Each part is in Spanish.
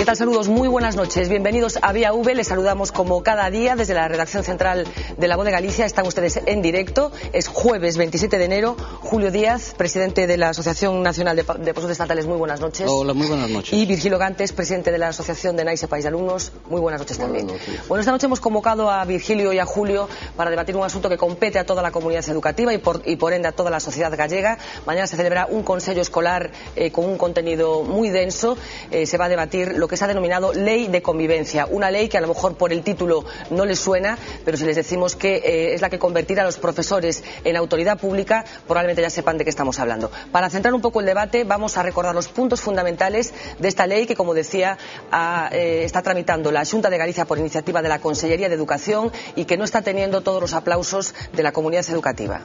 tal? Saludos, muy buenas noches. Bienvenidos a Vía V. Les saludamos como cada día desde la redacción central de La Voz de Galicia. Están ustedes en directo. Es jueves 27 de enero. Julio Díaz, presidente de la Asociación Nacional de Profesores Estatales. Muy buenas noches. Hola, muy buenas noches. Y Virgilio Gantes, presidente de la Asociación de NAIS País de Alumnos. Muy buenas noches también. Buenas noches. Bueno, esta noche hemos convocado a Virgilio y a Julio para debatir un asunto que compete a toda la comunidad educativa y por ende a toda la sociedad gallega. Mañana se celebra un consejo escolar con un contenido muy denso. Se va a debatir lo que se ha denominado Ley de Convivencia, una ley que a lo mejor por el título no les suena, pero si les decimos que es la que convertirá a los profesores en autoridad pública, probablemente ya sepan de qué estamos hablando. Para centrar un poco el debate, vamos a recordar los puntos fundamentales de esta ley que, como decía, está tramitando la Xunta de Galicia por iniciativa de la Consellería de Educación y que no está teniendo todos los aplausos de la comunidad educativa.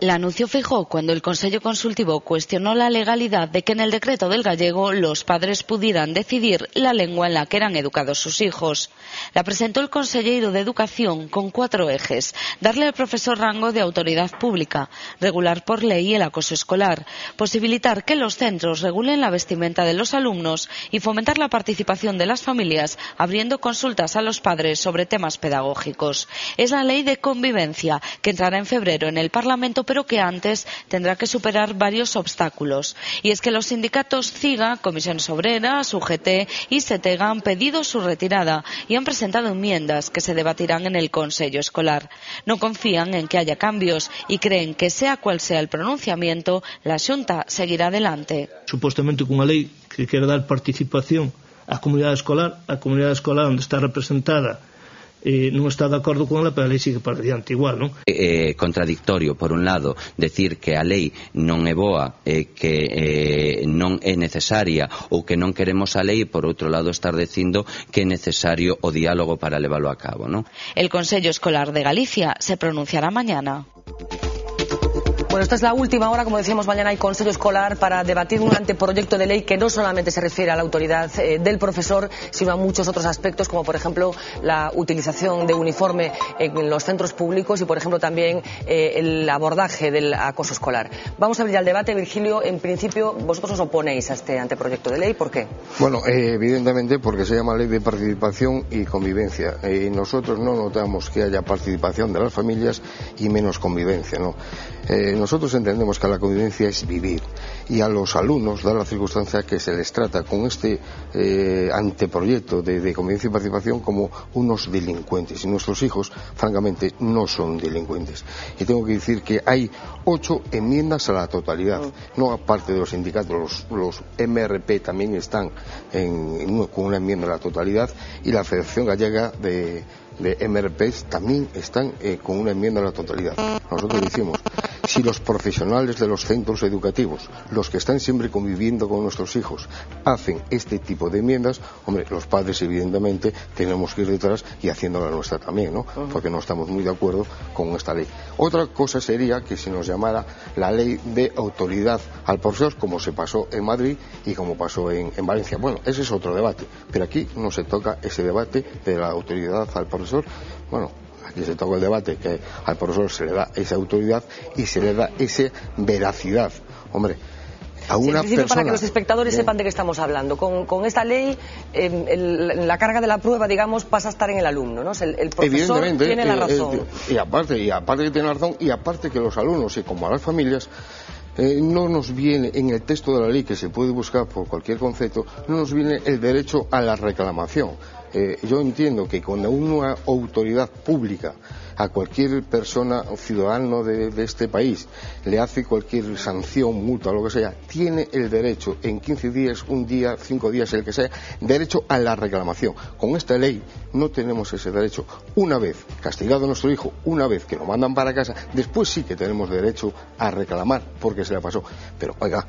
La anunció Feijóo cuando el Consejo Consultivo cuestionó la legalidad de que en el decreto del gallego los padres pudieran decidir la lengua en la que eran educados sus hijos. La presentó el consejero de Educación con 4 ejes: darle al profesor rango de autoridad pública, regular por ley el acoso escolar, posibilitar que los centros regulen la vestimenta de los alumnos y fomentar la participación de las familias abriendo consultas a los padres sobre temas pedagógicos. Es la Ley de Convivencia que entrará en febrero en el Parlamento, pero que antes tendrá que superar varios obstáculos. Y es que los sindicatos CIGA, Comisiones Obreras, UGT y SETEGA han pedido su retirada y han presentado enmiendas que se debatirán en el Consejo Escolar. No confían en que haya cambios y creen que sea cual sea el pronunciamiento, la Xunta seguirá adelante. Supostamente con unha lei que quere dar participación á comunidade escolar onde está representada non está de acordo con ela, pero a lei sigue para diante igual, non? É contradictorio, por un lado, decir que a lei non é boa, que non é necesaria ou que non queremos a lei, e por outro lado estar dicindo que é necesario o diálogo para leválo a cabo, non? El Consejo Escolar de Galicia se pronunciará mañana. Bueno, esta es la última hora, como decíamos, mañana hay Consejo Escolar para debatir un anteproyecto de ley que no solamente se refiere a la autoridad del profesor, sino a muchos otros aspectos, como por ejemplo la utilización de uniforme en los centros públicos y por ejemplo también el abordaje del acoso escolar. Vamos a abrir ya el debate. Virgilio, en principio vosotros os oponéis a este anteproyecto de ley, ¿por qué? Bueno, evidentemente porque se llama Ley de Participación y Convivencia. Nosotros no notamos que haya participación de las familias y menos convivencia, ¿no? Nosotros entendemos que la convivencia es vivir, y a los alumnos da la circunstancia que se les trata con este anteproyecto de convivencia y participación como unos delincuentes, y nuestros hijos francamente no son delincuentes. Y tengo que decir que hay 8 enmiendas a la totalidad, no aparte de los sindicatos, los MRP también están con una enmienda a la totalidad, y la Federación Gallega de MRPs también están con una enmienda a la totalidad. Nosotros decimos, si los profesionales de los centros educativos, los que están siempre conviviendo con nuestros hijos, hacen este tipo de enmiendas, hombre, los padres evidentemente tenemos que ir detrás y haciendo la nuestra también, ¿no? Porque no estamos muy de acuerdo con esta ley. Otra cosa sería que se nos llamara la ley de autoridad al profesor, como se pasó en Madrid y como pasó en Valencia. Bueno, ese es otro debate, pero aquí no se toca ese debate de la autoridad al profesor. Bueno, aquí se toca el debate que al profesor se le da esa autoridad y se le da esa veracidad. Hombre, a una persona... Para que los espectadores sepan de qué estamos hablando. Con esta ley, la carga de la prueba, digamos, pasa a estar en el alumno, ¿no? El profesor tiene la razón. Y aparte que tiene la razón, y aparte que los alumnos, y como a las familias, no nos viene en el texto de la ley, que se puede buscar por cualquier concepto, no nos viene el derecho a la reclamación. Yo entiendo que cuando una autoridad pública a cualquier persona o ciudadano de este país le hace cualquier sanción, multa o lo que sea, tiene el derecho en 15 días, un día, 5 días, el que sea, derecho a la reclamación. Con esta ley no tenemos ese derecho. Una vez castigado nuestro hijo, una vez que lo mandan para casa, después sí que tenemos derecho a reclamar porque se le pasó. Pero oiga,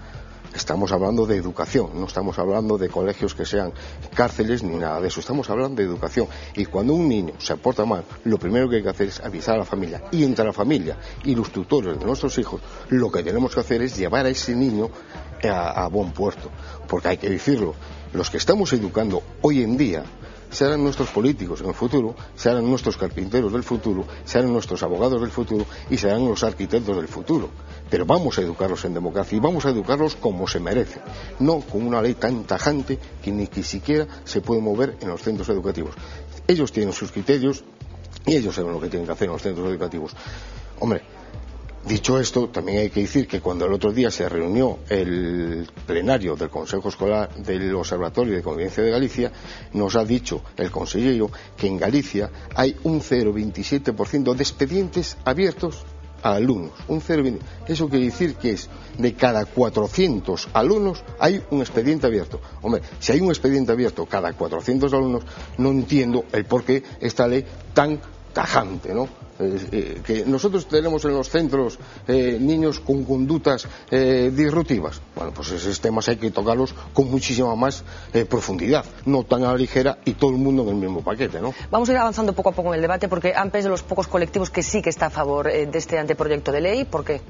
estamos hablando de educación, no estamos hablando de colegios que sean cárceles ni nada de eso, estamos hablando de educación. Y cuando un niño se porta mal, lo primero que hay que hacer es avisar a la familia, y entre la familia y los tutores de nuestros hijos lo que tenemos que hacer es llevar a ese niño a buen puerto, porque hay que decirlo, los que estamos educando hoy en día serán nuestros políticos en el futuro, serán nuestros carpinteros del futuro, serán nuestros abogados del futuro y serán los arquitectos del futuro. Pero vamos a educarlos en democracia y vamos a educarlos como se merecen, no con una ley tan tajante que ni siquiera se puede mover en los centros educativos. Ellos tienen sus criterios y ellos saben lo que tienen que hacer en los centros educativos. Hombre, dicho esto, también hay que decir que cuando el otro día se reunió el plenario del Consejo Escolar del Observatorio de Convivencia de Galicia, nos ha dicho el consejero que en Galicia hay un 0,27% de expedientes abiertos a alumnos. Un 0,20%. Eso quiere decir que es de cada 400 alumnos hay un expediente abierto. Hombre, si hay un expediente abierto cada 400 alumnos, no entiendo el por qué esta ley tan tajante, ¿no? Que nosotros tenemos en los centros niños con conductas disruptivas. Bueno, pues esos temas hay que tocarlos con muchísima más profundidad, no tan a la ligera y todo el mundo en el mismo paquete, ¿no? Vamos a ir avanzando poco a poco en el debate porque AMPE es de los pocos colectivos que sí que está a favor de este anteproyecto de ley. ¿Por qué?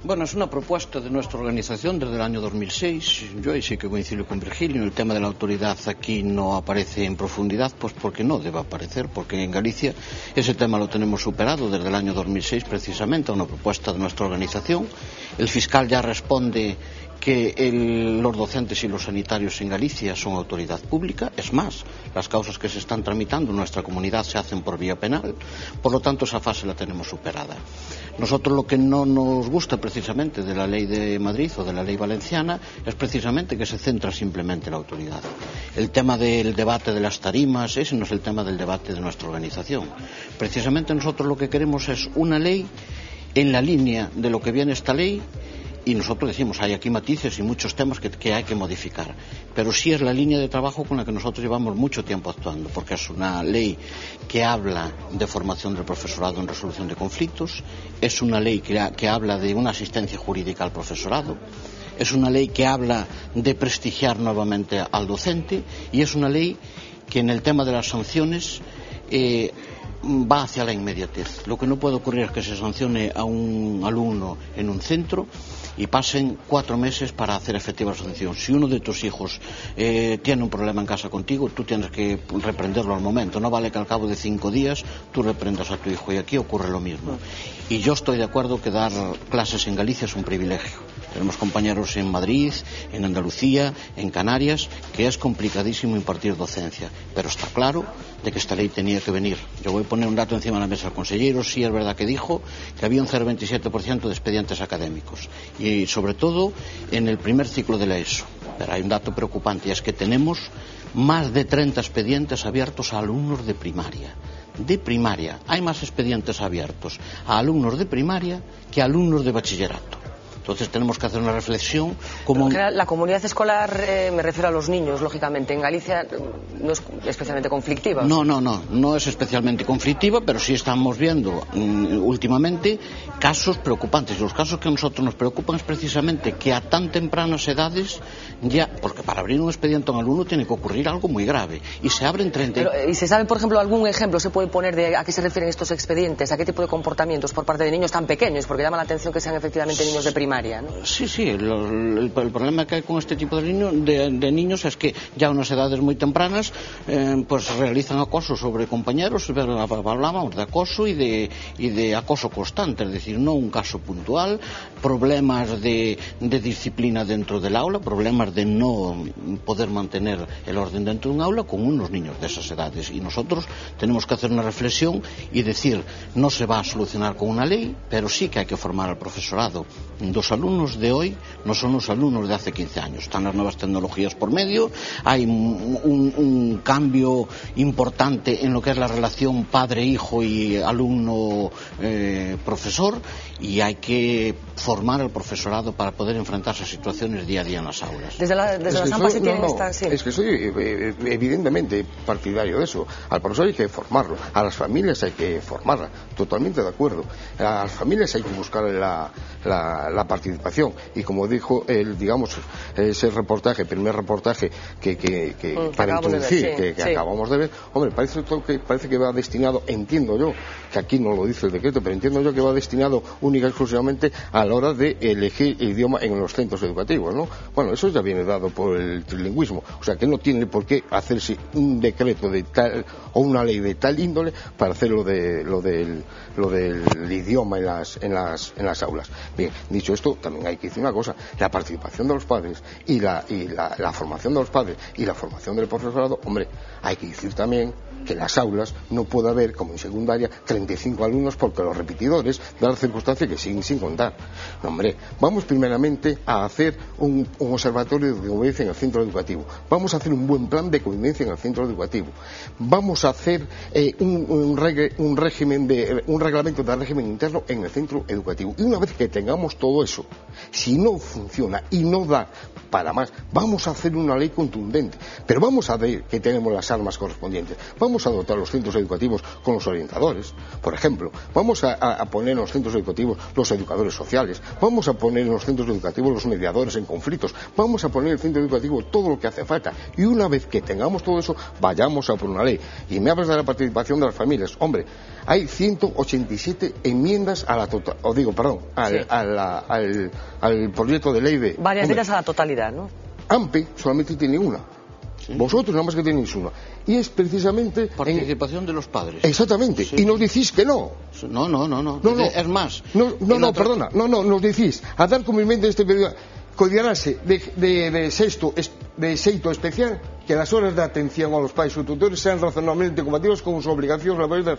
Bueno, es una propuesta de nuestra organización desde el año 2006. Yo ahí sí que coincido con Virgilio. El tema de la autoridad aquí no aparece en profundidad, pues porque no debe aparecer, porque en Galicia ese tema lo tenemos superado desde el año 2006 precisamente a una propuesta de nuestra organización. El fiscal ya responde que los docentes y los sanitarios en Galicia son autoridad pública. Es más, las causas que se están tramitando en nuestra comunidad se hacen por vía penal. Por lo tanto, esa fase la tenemos superada. Nosotros lo que no nos gusta precisamente de la ley de Madrid o de la ley valenciana es precisamente que se centra simplemente en la autoridad. El tema del debate de las tarimas, ese no es el tema del debate de nuestra organización. Precisamente nosotros lo que queremos es una ley en la línea de lo que viene esta ley. Y nosotros decimos, hay aquí matices y muchos temas que hay que modificar. Pero sí es la línea de trabajo con la que nosotros llevamos mucho tiempo actuando, porque es una ley que habla de formación del profesorado en resolución de conflictos, es una ley que habla de una asistencia jurídica al profesorado, es una ley que habla de prestigiar nuevamente al docente y es una ley que en el tema de las sanciones va hacia la inmediatez. Lo que no puede ocurrir es que se sancione a un alumno en un centro y pasen 4 meses para hacer efectiva la sanción. Si uno de tus hijos tiene un problema en casa contigo, tú tienes que reprenderlo al momento. No vale que al cabo de 5 días tú reprendas a tu hijo. Y aquí ocurre lo mismo. Y yo estoy de acuerdo que dar clases en Galicia es un privilegio. Tenemos compañeros en Madrid, en Andalucía, en Canarias, que es complicadísimo impartir docencia. Pero está claro de que esta ley tenía que venir. Yo voy a poner un dato encima de la mesa al consejero. Sí es verdad que dijo que había un 0,27% de expedientes académicos. Y sobre todo en el primer ciclo de la ESO. Pero hay un dato preocupante y es que tenemos más de 30 expedientes abiertos a alumnos de primaria. De primaria. Hay más expedientes abiertos a alumnos de primaria que a alumnos de bachillerato. Entonces tenemos que hacer una reflexión como... La comunidad escolar, me refiero a los niños, lógicamente, en Galicia no es especialmente conflictiva. No es especialmente conflictiva, pero sí estamos viendo últimamente casos preocupantes. Y los casos que a nosotros nos preocupan es precisamente que a tan tempranas edades ya, porque para abrir un expediente a un alumno tiene que ocurrir algo muy grave. Y se abren 30... ¿Y se sabe, por ejemplo, algún ejemplo se puede poner de a qué se refieren estos expedientes? ¿A qué tipo de comportamientos por parte de niños tan pequeños? Porque llama la atención que sean efectivamente niños de primaria. ¿No? Sí, el problema que hay con este tipo de niños es que ya a unas edades muy tempranas pues realizan acoso sobre compañeros. Hablábamos de acoso y de acoso constante, es decir, no un caso puntual, problemas de disciplina dentro del aula, problemas de no poder mantener el orden dentro de un aula con unos niños de esas edades. Y nosotros tenemos que hacer una reflexión y decir, no se va a solucionar con una ley, pero sí que hay que formar al profesorado. Los alumnos de hoy no son los alumnos de hace 15 años. Están las nuevas tecnologías por medio, hay un cambio importante en lo que es la relación padre-hijo y alumno-profesor, y hay que formar al profesorado para poder enfrentarse a situaciones día a día en las aulas. Desde las AMPA se tienen sí. Es que soy evidentemente partidario de eso. Al profesor hay que formarlo, a las familias hay que formarla, totalmente de acuerdo. A las familias hay que buscar la participación. Y como dijo ese reportaje, el primer reportaje que para introducir, que acabamos de ver, hombre, parece que va destinado, entiendo yo, que aquí no lo dice el decreto, pero entiendo yo que va destinado única y exclusivamente a la hora de elegir el idioma en los centros educativos, ¿no? Bueno, eso ya viene dado por el trilingüismo, o sea que no tiene por qué hacerse un decreto de tal o una ley de tal índole para hacer lo del idioma en las aulas. Bien, dicho esto, también hay que decir una cosa: la participación de los padres y la formación de los padres y la formación del profesorado, hombre, hay que decir también que en las aulas no puede haber, como en secundaria, 35 alumnos porque los repetidores dan la circunstancia que siguen sin contar. No, hombre, vamos primeramente a hacer un observatorio de convivencia en el centro educativo. Vamos a hacer un buen plan de convivencia en el centro educativo. Vamos a hacer un reglamento de régimen interno en el centro educativo. Y una vez que tengamos todo eso, si no funciona y no da para más, vamos a hacer una ley contundente. Pero vamos a ver que tenemos las armas correspondientes. Vamos a dotar los centros educativos con los orientadores, por ejemplo. Vamos a poner en los centros educativos los educadores sociales. Vamos a poner en los centros educativos los mediadores en conflictos. Vamos a poner en el centro educativo todo lo que hace falta. Y una vez que tengamos todo eso, vayamos a por una ley. Y me hablas de la participación de las familias. Hombre, hay 187 enmiendas al proyecto de ley de... Varias de ellas a la totalidad, ¿no? AMPE solamente tiene una. ¿Sí? Vosotros nada más que tenéis una. Y es precisamente... Participación de los padres. Exactamente. Sí. Y nos decís que no. No. Es más. Perdona. Nos decís a dar cumplimiento a este periodo. Considerarse de xeito especial que las horas de atención a los padres o tutores sean razonablemente compatibles con sus obligaciones laborales.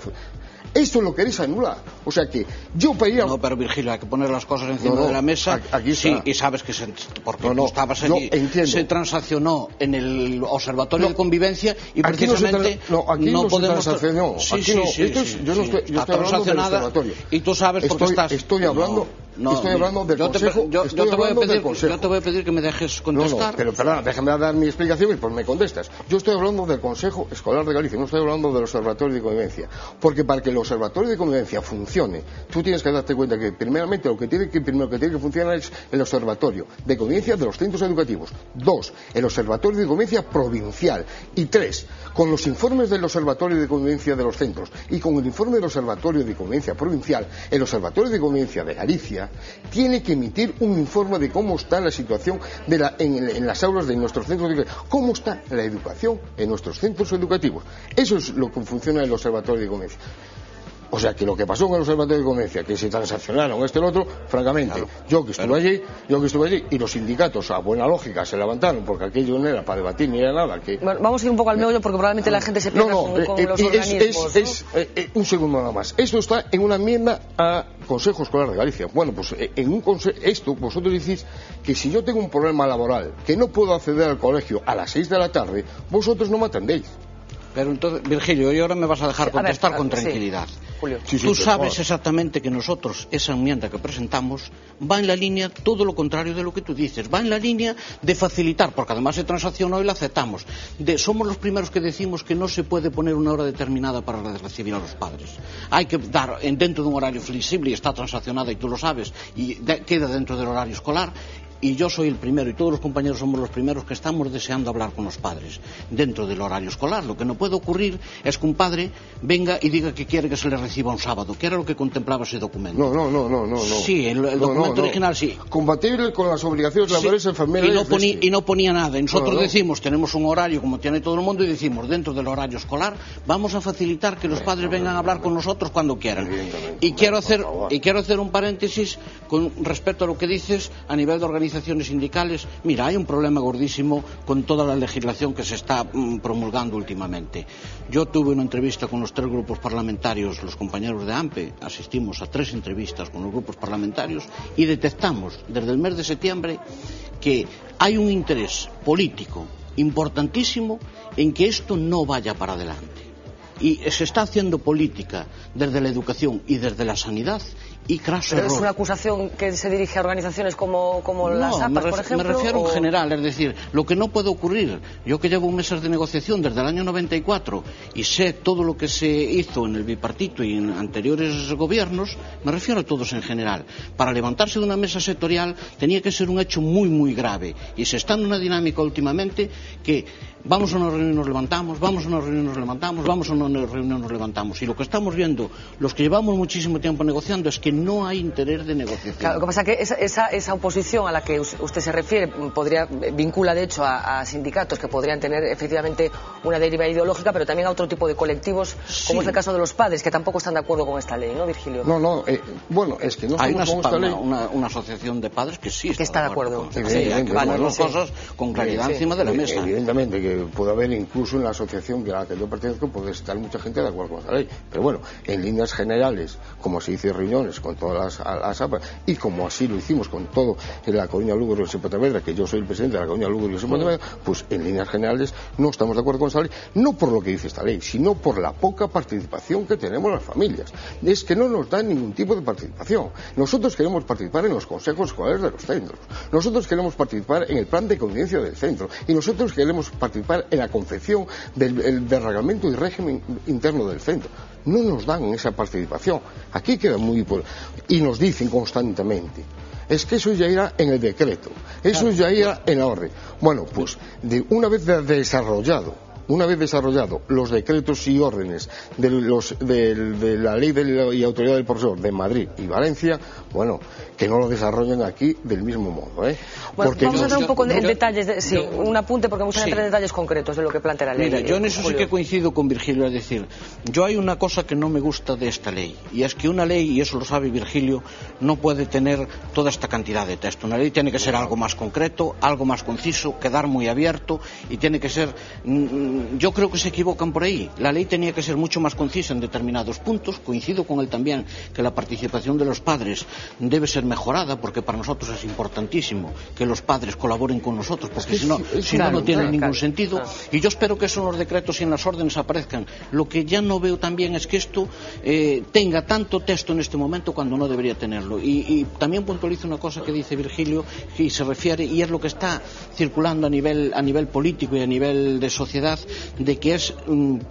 Esto lo queréis anular. O sea que yo pedía... No, pero Virgilio, hay que poner las cosas encima de la mesa. Aquí está. Sí, y sabes que porque tú estabas allí, se transaccionó en el Observatorio de Convivencia y precisamente no podemos... Transaccionó. Yo no estoy hablando del observatorio. Y tú sabes porque estás... Estoy hablando del Consejo. Yo te voy a pedir que me dejes contestar. Pero perdona, déjame dar mi explicación y pues me contestas. Yo estoy hablando del Consejo Escolar de Galicia, no estoy hablando del Observatorio de Convivencia. Porque para que el Observatorio de Convivencia funcione, tú tienes que darte cuenta que primeramente lo que tiene que funcionar es el Observatorio de Convivencia de los centros educativos. 2, el Observatorio de Convivencia provincial. Y 3, con los informes del Observatorio de Convivencia de los centros y con el informe del Observatorio de Convivencia provincial, el Observatorio de Convivencia de Galicia tiene que emitir un informe de cómo está la situación en las aulas de nuestros centros educativos, cómo está la educación en nuestros centros educativos. Eso es lo que funciona en el Observatorio de Convivencia. O sea que lo que pasó en el Observatorio de Convivencia, que se transaccionaron el otro, francamente, claro, yo que estuve allí y los sindicatos a buena lógica se levantaron porque aquello no era para debatir ni era nada. Bueno, vamos a ir un poco al meollo porque probablemente la gente se pierda con los organismos. Un segundo nada más. Esto está en una enmienda a Consejo Escolar de Galicia. Bueno, pues esto vosotros decís que si yo tengo un problema laboral que no puedo acceder al colegio a las 6 de la tarde, vosotros no me atendéis. Pero entonces, Virgilio, y ahora me vas a dejar contestar con tranquilidad. Tú sabes exactamente que nosotros, esa enmienda que presentamos, va en la línea todo lo contrario de lo que tú dices. Va en la línea de facilitar, porque además se transaccionó y la aceptamos. Somos los primeros que decimos que no se puede poner una hora determinada para recibir a los padres. Hay que dar dentro de un horario flexible y está transaccionada y tú lo sabes, y queda dentro del horario escolar. Y yo soy el primero, y todos los compañeros somos los primeros que estamos deseando hablar con los padres dentro del horario escolar. Lo que no puede ocurrir es que un padre venga y diga que quiere que se le reciba un sábado, que era lo que contemplaba ese documento. No. Sí, el documento original sí. Compatible con las obligaciones laborales enfermeras. Y no ponía nada. Y nosotros decimos, tenemos un horario como tiene todo el mundo, y decimos, dentro del horario escolar, vamos a facilitar que los padres vengan a hablar con nosotros cuando quieran. Y quiero hacer un paréntesis con respecto a lo que dices a nivel de organizaciones sindicales. Mira, hay un problema gordísimo con toda la legislación que se está promulgando últimamente. Yo tuve una entrevista con los 3 grupos parlamentarios, los compañeros de AMPE, asistimos a 3 entrevistas con los grupos parlamentarios y detectamos desde el mes de septiembre que hay un interés político importantísimo en que esto no vaya para adelante. y se está haciendo política desde la educación y desde la sanidad, y craso error. ¿Pero es una acusación que se dirige a organizaciones como las APAS, por ejemplo? Me refiero en general, es decir, lo que no puede ocurrir, yo que llevo meses de negociación desde el año 94 y sé todo lo que se hizo en el bipartito y en anteriores gobiernos, me refiero a todos en general. Para levantarse de una mesa sectorial tenía que ser un hecho muy, muy grave, y se está en una dinámica últimamente que vamos a una reunión y nos levantamos, vamos a una reunión y nos levantamos, vamos a una reunión y nos levantamos. Y lo que estamos viendo, los que llevamos muchísimo tiempo negociando, es que no hay interés de negociación. Claro, lo que pasa es que esa oposición a la que usted se refiere vincula de hecho a sindicatos que podrían tener efectivamente una deriva ideológica, pero también a otro tipo de colectivos, como es el caso de los padres, que tampoco están de acuerdo con esta ley, ¿no, Virgilio? No, bueno, es que no hay estamos con esta ley. Una asociación de padres que sí está de acuerdo. Sí, hay que poner las cosas con claridad encima de la mesa. Evidentemente que puede haber incluso en la asociación a la que yo pertenezco, puede estar mucha gente de acuerdo con esta ley, pero bueno, en líneas generales, como se hizo reuniones con todas las APAs, y como así lo hicimos con todo en la Coruña, Lugo, Río y Pontevedra, que yo soy el presidente de la Coruña, Lugo, Río y Pontevedra, pues en líneas generales no estamos de acuerdo con esta ley, no por lo que dice esta ley, sino por la poca participación que tenemos las familias. Es que no nos dan ningún tipo de participación. Nosotros queremos participar en los consejos escolares de los centros, nosotros queremos participar en el plan de convivencia del centro, y nosotros queremos participar en la confección del reglamento y régimen interno del centro. No nos dan esa participación. Aquí queda muy... Y nos dicen constantemente, es que eso ya irá en el decreto, eso ya irá en la orden. Bueno, pues una vez desarrollado los decretos y órdenes de la ley y autoridad del profesor de Madrid y Valencia, bueno, que no lo desarrollen aquí del mismo modo, ¿eh? Bueno, porque vamos a entrar un poco en detalles, un apunte, porque vamos a entrar en detalles concretos de lo que plantea la ley. Mira, yo en eso sí que coincido con Virgilio, es decir, yo hay una cosa que no me gusta de esta ley, y es que una ley, y eso lo sabe Virgilio, no puede tener toda esta cantidad de texto. Una ley tiene que ser algo más concreto, algo más conciso, quedar muy abierto, y tiene que ser... Yo creo que se equivocan por ahí. La ley tenía que ser mucho más concisa en determinados puntos. Coincido con él también que la participación de los padres debe ser mejorada, porque para nosotros es importantísimo que los padres colaboren con nosotros, porque si no, no tiene ningún sentido. Y yo espero que eso en los decretos y en las órdenes aparezcan. Lo que ya no veo también es que esto tenga tanto texto en este momento cuando no debería tenerlo. Y también puntualizo una cosa que dice Virgilio, y se refiere, y es lo que está circulando a nivel político y a nivel de sociedad, de que es un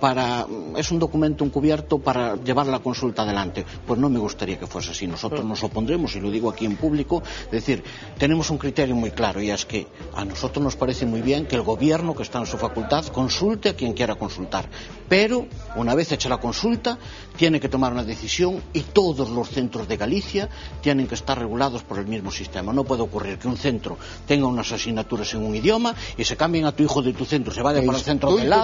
documento encubierto para llevar la consulta adelante. Pues no me gustaría que fuese así. Nosotros nos opondremos, y lo digo aquí en público, es decir, tenemos un criterio muy claro, y es que a nosotros nos parece muy bien que el gobierno, que está en su facultad, consulte a quien quiera consultar, pero una vez hecha la consulta tiene que tomar una decisión, y todos los centros de Galicia tienen que estar regulados por el mismo sistema. No puede ocurrir que un centro tenga unas asignaturas en un idioma y se cambien a tu hijo de tu centro, se vaya para el centro del lado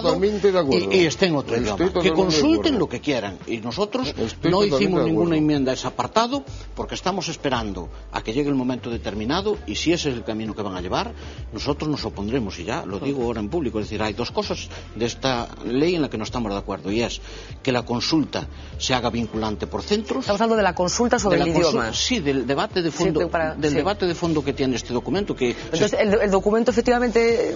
y esté en otro idioma. Que consulten lo que quieran, y nosotros no hicimos ninguna enmienda a ese apartado porque estamos esperando a que llegue el momento determinado, y si ese es el camino que van a llevar, nosotros nos opondremos, y ya lo digo ahora en público. Es decir, hay dos cosas de esta ley en la que no estamos de acuerdo, y es que la consulta se haga vinculante por centros. Estamos hablando de la consulta sobre el idioma. Sí, del debate de fondo, debate de fondo que tiene este documento. Entonces, el documento efectivamente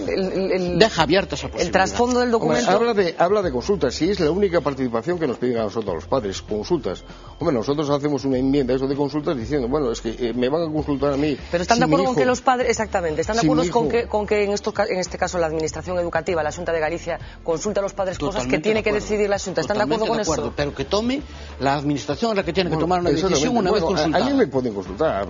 deja abierta esa posibilidad. El trasfondo del documento... Habla de consultas, si es la única participación que nos piden a nosotros los padres, consultas. Hombre, nosotros hacemos una enmienda a eso de consultas diciendo, bueno, es que me van a consultar a mí. Pero están de acuerdo con que los padres, exactamente, están de acuerdo con que en este caso la administración educativa, la Xunta de Galicia, consulte a los padres cosas que tiene que decidir la Xunta. ¿Están de acuerdo con eso? Pero que tome la administración, la que tiene que tomar una decisión una vez consultada. A mí me pueden consultar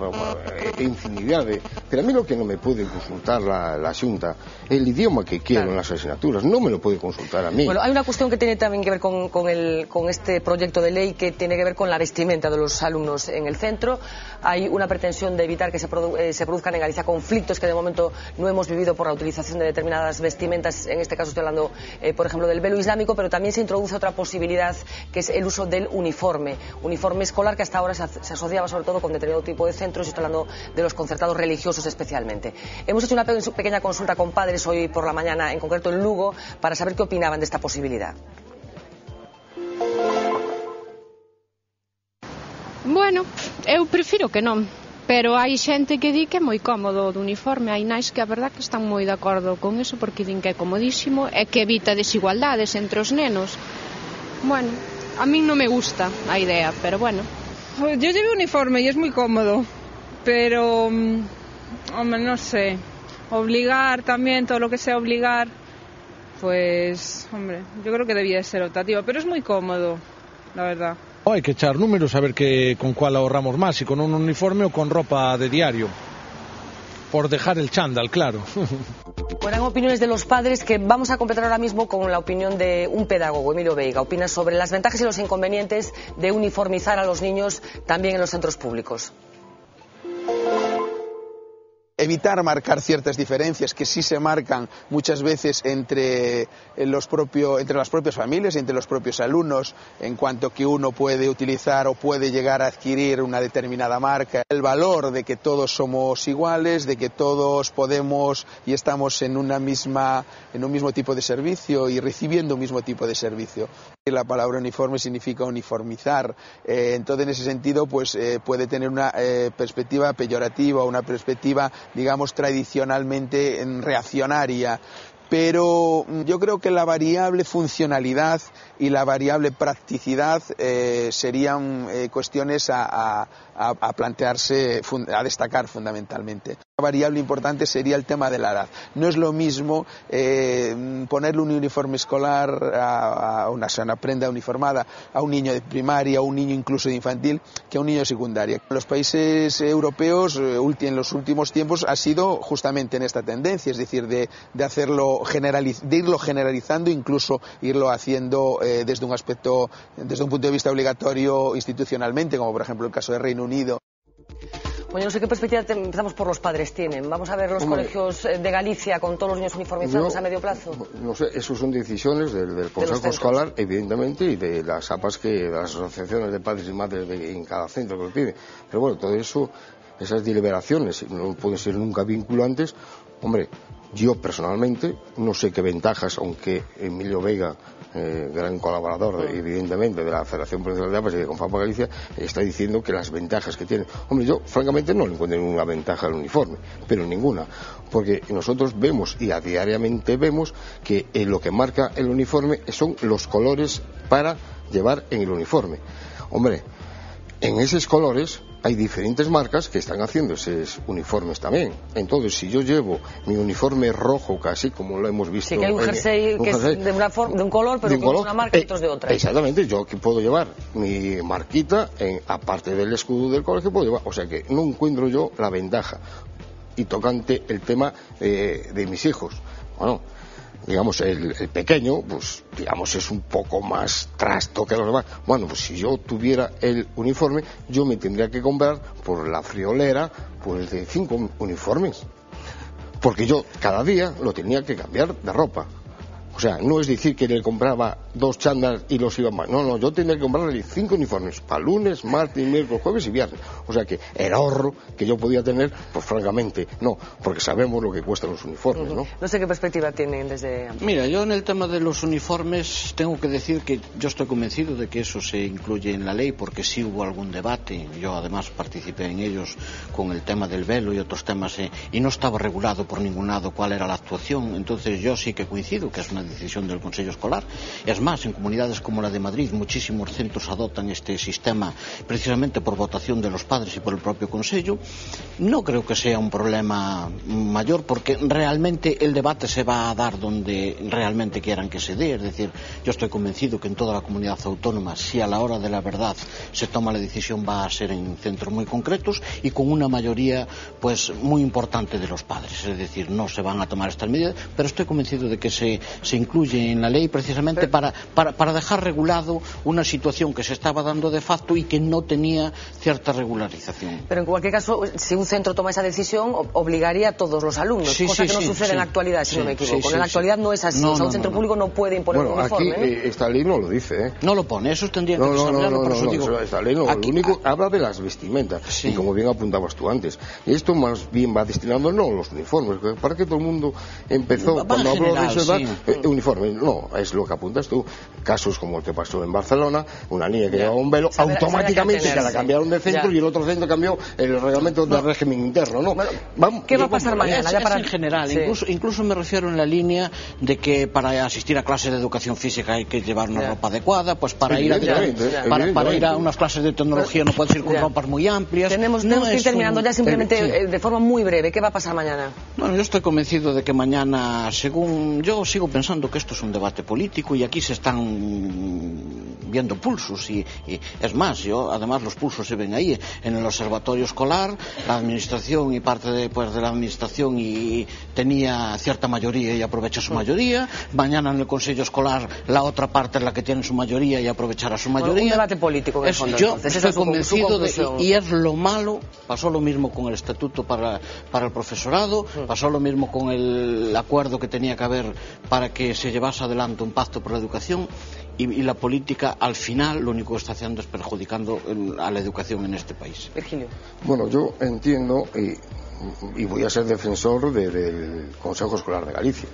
infinidad pero a mí lo que no me puede consultar la Xunta, el idioma que quiero en las asignaturas, no me lo puede consultar a mí. Bueno, hay una cuestión que tiene también que ver con este proyecto de ley, que tiene que ver con la vestimenta de los alumnos en el centro. Hay una pretensión de evitar que se produzcan en Galicia conflictos que de momento no hemos vivido por la utilización de determinadas vestimentas. En este caso estoy hablando, por ejemplo, del velo islámico, pero también se introduce otra posibilidad, que es el uso del uniforme escolar, que hasta ahora se asociaba sobre todo con determinado tipo de centros, y estoy hablando de los concertados religiosos especialmente. Hemos hecho una pequeña consulta con padres hoy por la mañana, en concreto en Lugo, para saber qué opinaban de esta posibilidad. Bueno, eu prefiro que non, pero hai xente que di que é moi cómodo do uniforme. Hai nais que a verdad que están moi de acordo con eso, porque din que é comodísimo e que evita desigualdades entre os nenos. Bueno, a mí no me gusta la idea, pero bueno. Yo llevo uniforme y es muy cómodo, pero, hombre, no sé, obligar también, todo lo que sea obligar, pues, hombre, yo creo que debía ser optativo, pero es muy cómodo, la verdad. Hay que echar números a ver con cuál ahorramos más, si con un uniforme o con ropa de diario. Por dejar el chándal, claro. Eran opiniones de los padres que vamos a completar ahora mismo con la opinión de un pedagogo, Emilio Veiga. Opina sobre las ventajas y los inconvenientes de uniformizar a los niños también en los centros públicos. Evitar marcar ciertas diferencias que sí se marcan muchas veces entre las propias familias y entre los propios alumnos, en cuanto que uno puede utilizar o puede llegar a adquirir una determinada marca. El valor de que todos somos iguales, de que todos podemos y estamos en un mismo tipo de servicio y recibiendo un mismo tipo de servicio. La palabra uniforme significa uniformizar, entonces en ese sentido pues puede tener una perspectiva peyorativa, una perspectiva, digamos, tradicionalmente reaccionaria. Pero yo creo que la variable funcionalidad y la variable practicidad serían cuestiones a plantearse, a destacar fundamentalmente. La variable importante sería el tema de la edad. No es lo mismo ponerle un uniforme escolar a una prenda uniformada a un niño de primaria o un niño incluso de infantil que a un niño de secundaria. Los países europeos en los últimos tiempos ha sido justamente en esta tendencia, es decir, de irlo generalizando, incluso irlo haciendo desde un punto de vista obligatorio institucionalmente, como por ejemplo el caso de Reino Unido. Bueno, no sé qué perspectiva empezamos por los padres tienen. Vamos a ver los colegios de Galicia con todos los niños uniformizados a medio plazo. No sé, eso son decisiones del Consejo Escolar, evidentemente, y de las APAs, de las asociaciones de padres y madres en cada centro que lo piden. Pero bueno, todo eso, esas deliberaciones no pueden ser nunca vinculantes. Hombre, yo personalmente no sé qué ventajas, aunque Emilio Veiga, gran colaborador evidentemente de la Federación Provincial de APAS y de Confapa Galicia, está diciendo que las ventajas que tiene. Hombre, yo francamente no le encuentro ninguna ventaja al uniforme, pero ninguna, porque nosotros vemos y a diariamente vemos que lo que marca el uniforme son los colores para llevar en el uniforme. Hombre, en esos colores hay diferentes marcas que están haciendo esos uniformes también. Entonces, si yo llevo mi uniforme rojo, casi como lo hemos visto... Sí, que hay un jersey que es de un color, pero que es una marca y otros de otra. Exactamente, yo aquí puedo llevar mi marquita, aparte del escudo del colegio, puedo llevar... O sea que no encuentro yo la ventaja. Y tocante el tema de mis hijos. Bueno, digamos, el pequeño, pues, digamos, es un poco más trasto que los demás. Bueno, pues si yo tuviera el uniforme, yo me tendría que comprar por la friolera, pues de 5 uniformes. Porque yo cada día lo tenía que cambiar de ropa. O sea, no es decir que le compraba 2 chándals y los iba más. No, yo tenía que comprarle 5 uniformes para lunes, martes, miércoles, jueves y viernes. O sea que el ahorro que yo podía tener, pues francamente no, porque sabemos lo que cuestan los uniformes, ¿no? No sé qué perspectiva tienen desde... Mira, yo en el tema de los uniformes tengo que decir que yo estoy convencido de que eso se incluye en la ley, porque sí hubo algún debate. Yo además participé en ellos con el tema del velo y otros temas, y no estaba regulado por ningún lado cuál era la actuación. Entonces yo sí que coincido que es una decisión del Consejo Escolar. Es más, en comunidades como la de Madrid muchísimos centros adoptan este sistema precisamente por votación de los padres y por el propio Consejo. No creo que sea un problema mayor, porque realmente el debate se va a dar donde realmente quieran que se dé. Es decir, yo estoy convencido que en toda la comunidad autónoma, si a la hora de la verdad se toma la decisión, va a ser en centros muy concretos y con una mayoría pues muy importante de los padres. Es decir, no se van a tomar estas medidas, pero estoy convencido de que se incluye en la ley precisamente para dejar regulado una situación que se estaba dando de facto y que no tenía cierta regularización. Pero en cualquier caso, si un centro toma esa decisión, obligaría a todos los alumnos, cosa que no sucede en la actualidad, si no me equivoco. En la actualidad no es así, un centro público no puede imponer un uniforme. Aquí esta ley no lo dice, ¿eh? No lo pone, eso tendría que desarrollarlo, por eso digo... Esta ley no, aquí, lo único habla de las vestimentas, y como bien apuntabas tú antes, y esto más bien va destinando no a los uniformes, para que todo el mundo empezó, cuando habló de eso, uniforme, no, es lo que apuntas tú, pasando casos como el que pasó en Barcelona, una niña que llevaba un velo, automáticamente se la cambiaron de centro y el otro centro cambió el reglamento del régimen interno, ¿no? ¿Qué va a pasar mañana? Es en general, incluso me refiero en la línea de que para asistir a clases de educación física hay que llevar una ropa adecuada, pues para ir a unas clases de tecnología no puedes ir con ropas muy amplias. Tenemos que ir terminando ya, simplemente de forma muy breve. ¿Qué va a pasar mañana? Bueno, yo estoy convencido de que mañana, según yo sigo pensando que esto es un debate político y aquí se están viendo pulsos y es más, además los pulsos se ven ahí en el observatorio escolar, la administración y parte de la administración y tenía cierta mayoría y aprovecha su mayoría, mañana en el consejo escolar la otra parte es la que tiene su mayoría y aprovechará su mayoría. Bueno, un debate político en el fondo, yo estoy convencido y es lo malo. Pasó lo mismo con el estatuto para el profesorado, pasó lo mismo con el acuerdo que tenía que haber para que se llevase adelante un pacto por la educación. Y la política, al final, lo único que está haciendo es perjudicando a la educación en este país. Virgilio. Bueno, yo entiendo y voy a ser defensor del Consejo Escolar de Galicia.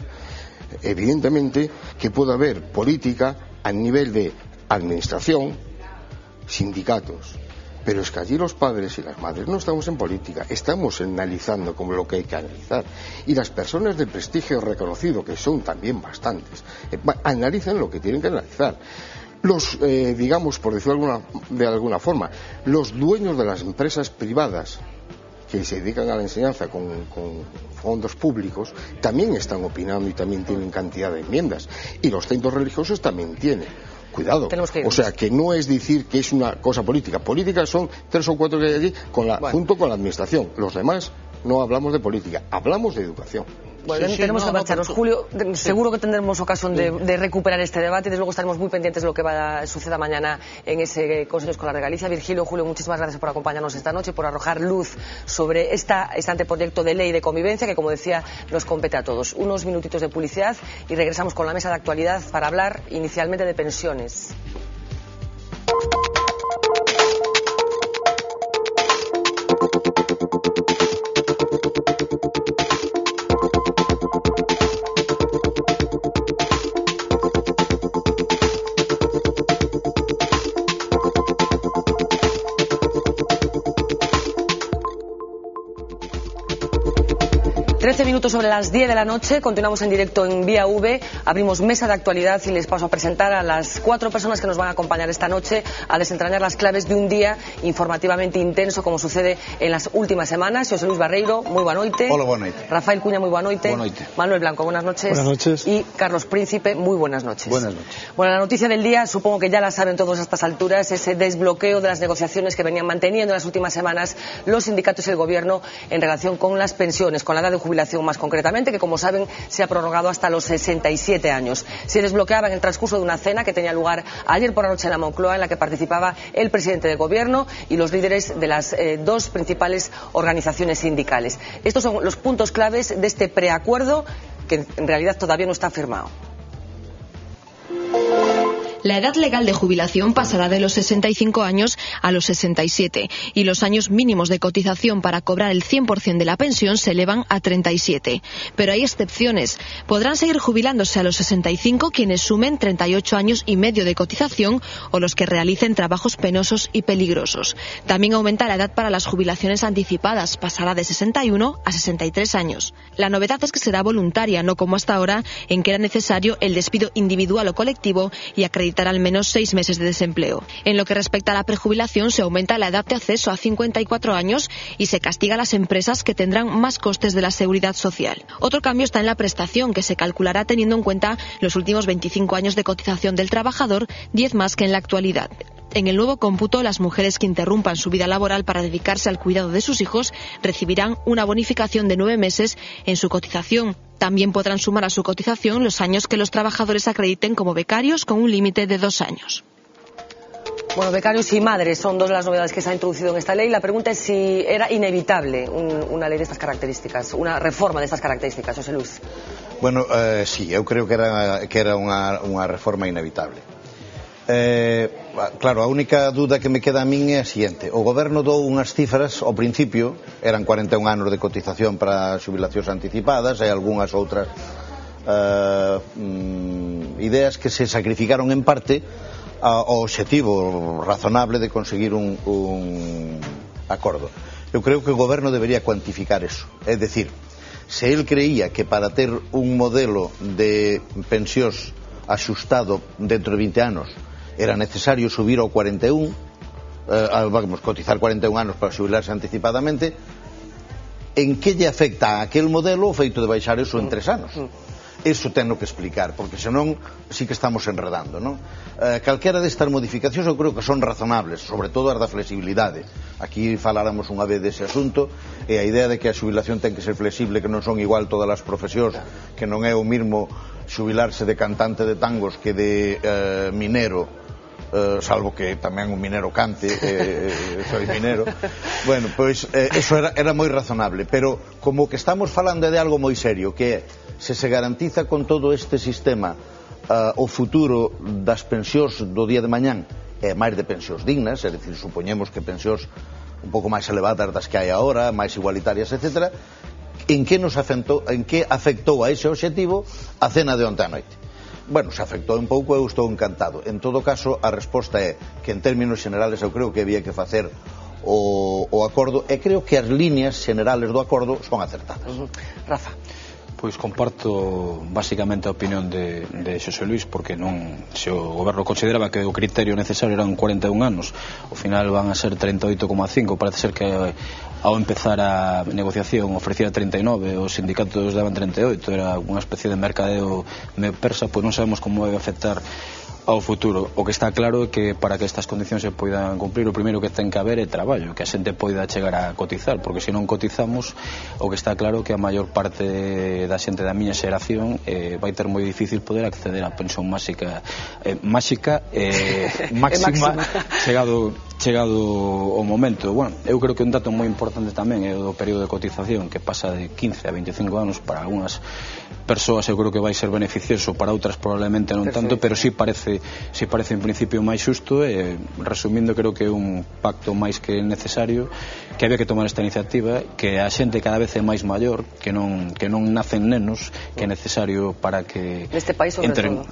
Evidentemente que puede haber política a nivel de administración, sindicatos, pero es que allí los padres y las madres no estamos en política, estamos analizando como lo que hay que analizar. Y las personas de prestigio reconocido, que son también bastantes, analizan lo que tienen que analizar. Los, digamos, por decirlo de alguna forma, los dueños de las empresas privadas que se dedican a la enseñanza con fondos públicos también están opinando y también tienen cantidad de enmiendas. Y los centros religiosos también tienen. Cuidado, o sea, que no es decir que es una cosa política. Política son 3 o 4 que hay allí junto con la administración. Los demás no hablamos de política, hablamos de educación. Bueno, tenemos que marcharnos. Julio, seguro que tendremos ocasión de recuperar este debate y desde luego estaremos muy pendientes de lo que suceda mañana en ese Consejo Escolar de Galicia. Virgilio, Julio, muchísimas gracias por acompañarnos esta noche, por arrojar luz sobre este anteproyecto de ley de convivencia que, como decía, nos compete a todos. Unos minutitos de publicidad y regresamos con la mesa de actualidad para hablar inicialmente de pensiones. Minutos sobre las 10 de la noche, continuamos en directo en Vía V, abrimos mesa de actualidad y les paso a presentar a las 4 personas que nos van a acompañar esta noche a desentrañar las claves de un día informativamente intenso como sucede en las últimas semanas. José Luis Barreiro, muy buena noite. Hola, buena noite. Rafael Cuña, muy buena noite. Buena noite. Manuel Blanco, buenas noches. Buenas noches. Y Carlos Príncipe, muy buenas noches. Buenas noches. Bueno, la noticia del día, supongo que ya la saben todos a estas alturas, ese desbloqueo de las negociaciones que venían manteniendo en las últimas semanas los sindicatos y el gobierno en relación con las pensiones, con la edad de jubilación más concretamente, que como saben se ha prorrogado hasta los 67 años. Se desbloqueaba en el transcurso de una cena que tenía lugar ayer por la noche en la Moncloa, en la que participaba el presidente del gobierno y los líderes de las 2 principales organizaciones sindicales. Estos son los puntos claves de este preacuerdo que en realidad todavía no está firmado. La edad legal de jubilación pasará de los 65 años a los 67 y los años mínimos de cotización para cobrar el 100% de la pensión se elevan a 37. Pero hay excepciones. Podrán seguir jubilándose a los 65 quienes sumen 38 años y medio de cotización o los que realicen trabajos penosos y peligrosos. También aumenta la edad para las jubilaciones anticipadas, pasará de 61 a 63 años. La novedad es que será voluntaria, no como hasta ahora, en que era necesario el despido individual o colectivo y acreditar al menos 6 meses de desempleo. En lo que respecta a la prejubilación, se aumenta la edad de acceso a 54 años y se castiga a las empresas que tendrán más costes de la seguridad social. Otro cambio está en la prestación, que se calculará teniendo en cuenta los últimos 25 años de cotización del trabajador, 10 más que en la actualidad. En el nuevo cómputo, las mujeres que interrumpan su vida laboral para dedicarse al cuidado de sus hijos recibirán una bonificación de 9 meses en su cotización. También podrán sumar a su cotización los años que los trabajadores acrediten como becarios con un límite de 2 años. Bueno, becarios y madres son 2 de las novedades que se ha introducido en esta ley. La pregunta es si era inevitable una ley de estas características, una reforma de estas características. José Luis. Bueno, sí, eu creo que era unha reforma inevitable. Claro, a única duda que me queda a min é a seguinte: o goberno dou unhas cifras ao principio, eran 41 anos de cotización para xubilacións anticipadas e algunhas outras ideas que se sacrificaron en parte ao obxectivo razonable de conseguir un acordo. Eu creo que o goberno debería cuantificar eso, é dicir, se el creía que para ter un modelo de pensións axustado dentro de 20 anos era necesario subir ao 41, vamos, cotizar 41 anos para xubilarse anticipadamente, en que lle afecta a aquel modelo o feito de baixar eso en 3 anos? Eso tenno que explicar, porque senón sí que estamos enredando, non? Calquera destas modificacións eu creo que son razonables, sobre todo as da flexibilidade. Aquí faláramos unha vez dese asunto, e a idea de que a xubilación ten que ser flexible, que non son igual todas as profesións, que non é o mismo xubilarse de cantante de tangos que de minero, salvo que tamén un minero cante, soy minero. Bueno, pois eso era moi razonable, pero como que estamos falando de algo moi serio, que é se garantiza con todo este sistema o futuro das pensións do día de mañán, e máis de pensións dignas, é dicir, supoñemos que pensións un pouco máis elevadas das que hai agora, máis igualitarias, etc., en que afectou a ese obxectivo a cena de onte a noite? Bueno, se afectou un pouco, eu estou encantado. En todo caso, a resposta é que en términos generales eu creo que había que facer o acordo, e creo que as líneas generales do acordo son acertadas. Rafa. Pois comparto basicamente a opinión de Xosé Luis, porque non, se o goberno consideraba que o criterio necesario eran 41 anos, ao final van a ser 38,5, parece ser que ao empezar a negociación ofrecía 39, os sindicatos daban 38, era unha especie de mercadeo medio persa, pois non sabemos como vai afectar ao futuro. O que está claro é que para que estas condicións se poidan cumplir, o primeiro que ten que haber é traballo, que a xente poida chegar a cotizar, porque se non cotizamos, o que está claro é que a maior parte da xente da miña xeración vai ter moi difícil poder acceder á pensión máxima chegado o momento. Bueno, eu creo que un dato moi importante tamén é o do período de cotización, que pasa de 15 a 25 anos. Para algunhas persoas eu creo que vai ser beneficioso, para outras probablemente non tanto, pero sí parece en principio máis xusto, e resumindo, creo que é un pacto máis que necesario, que había que tomar esta iniciativa, que a xente cada vez é máis maior, que non nacen nenos, que é necesario para que neste país entren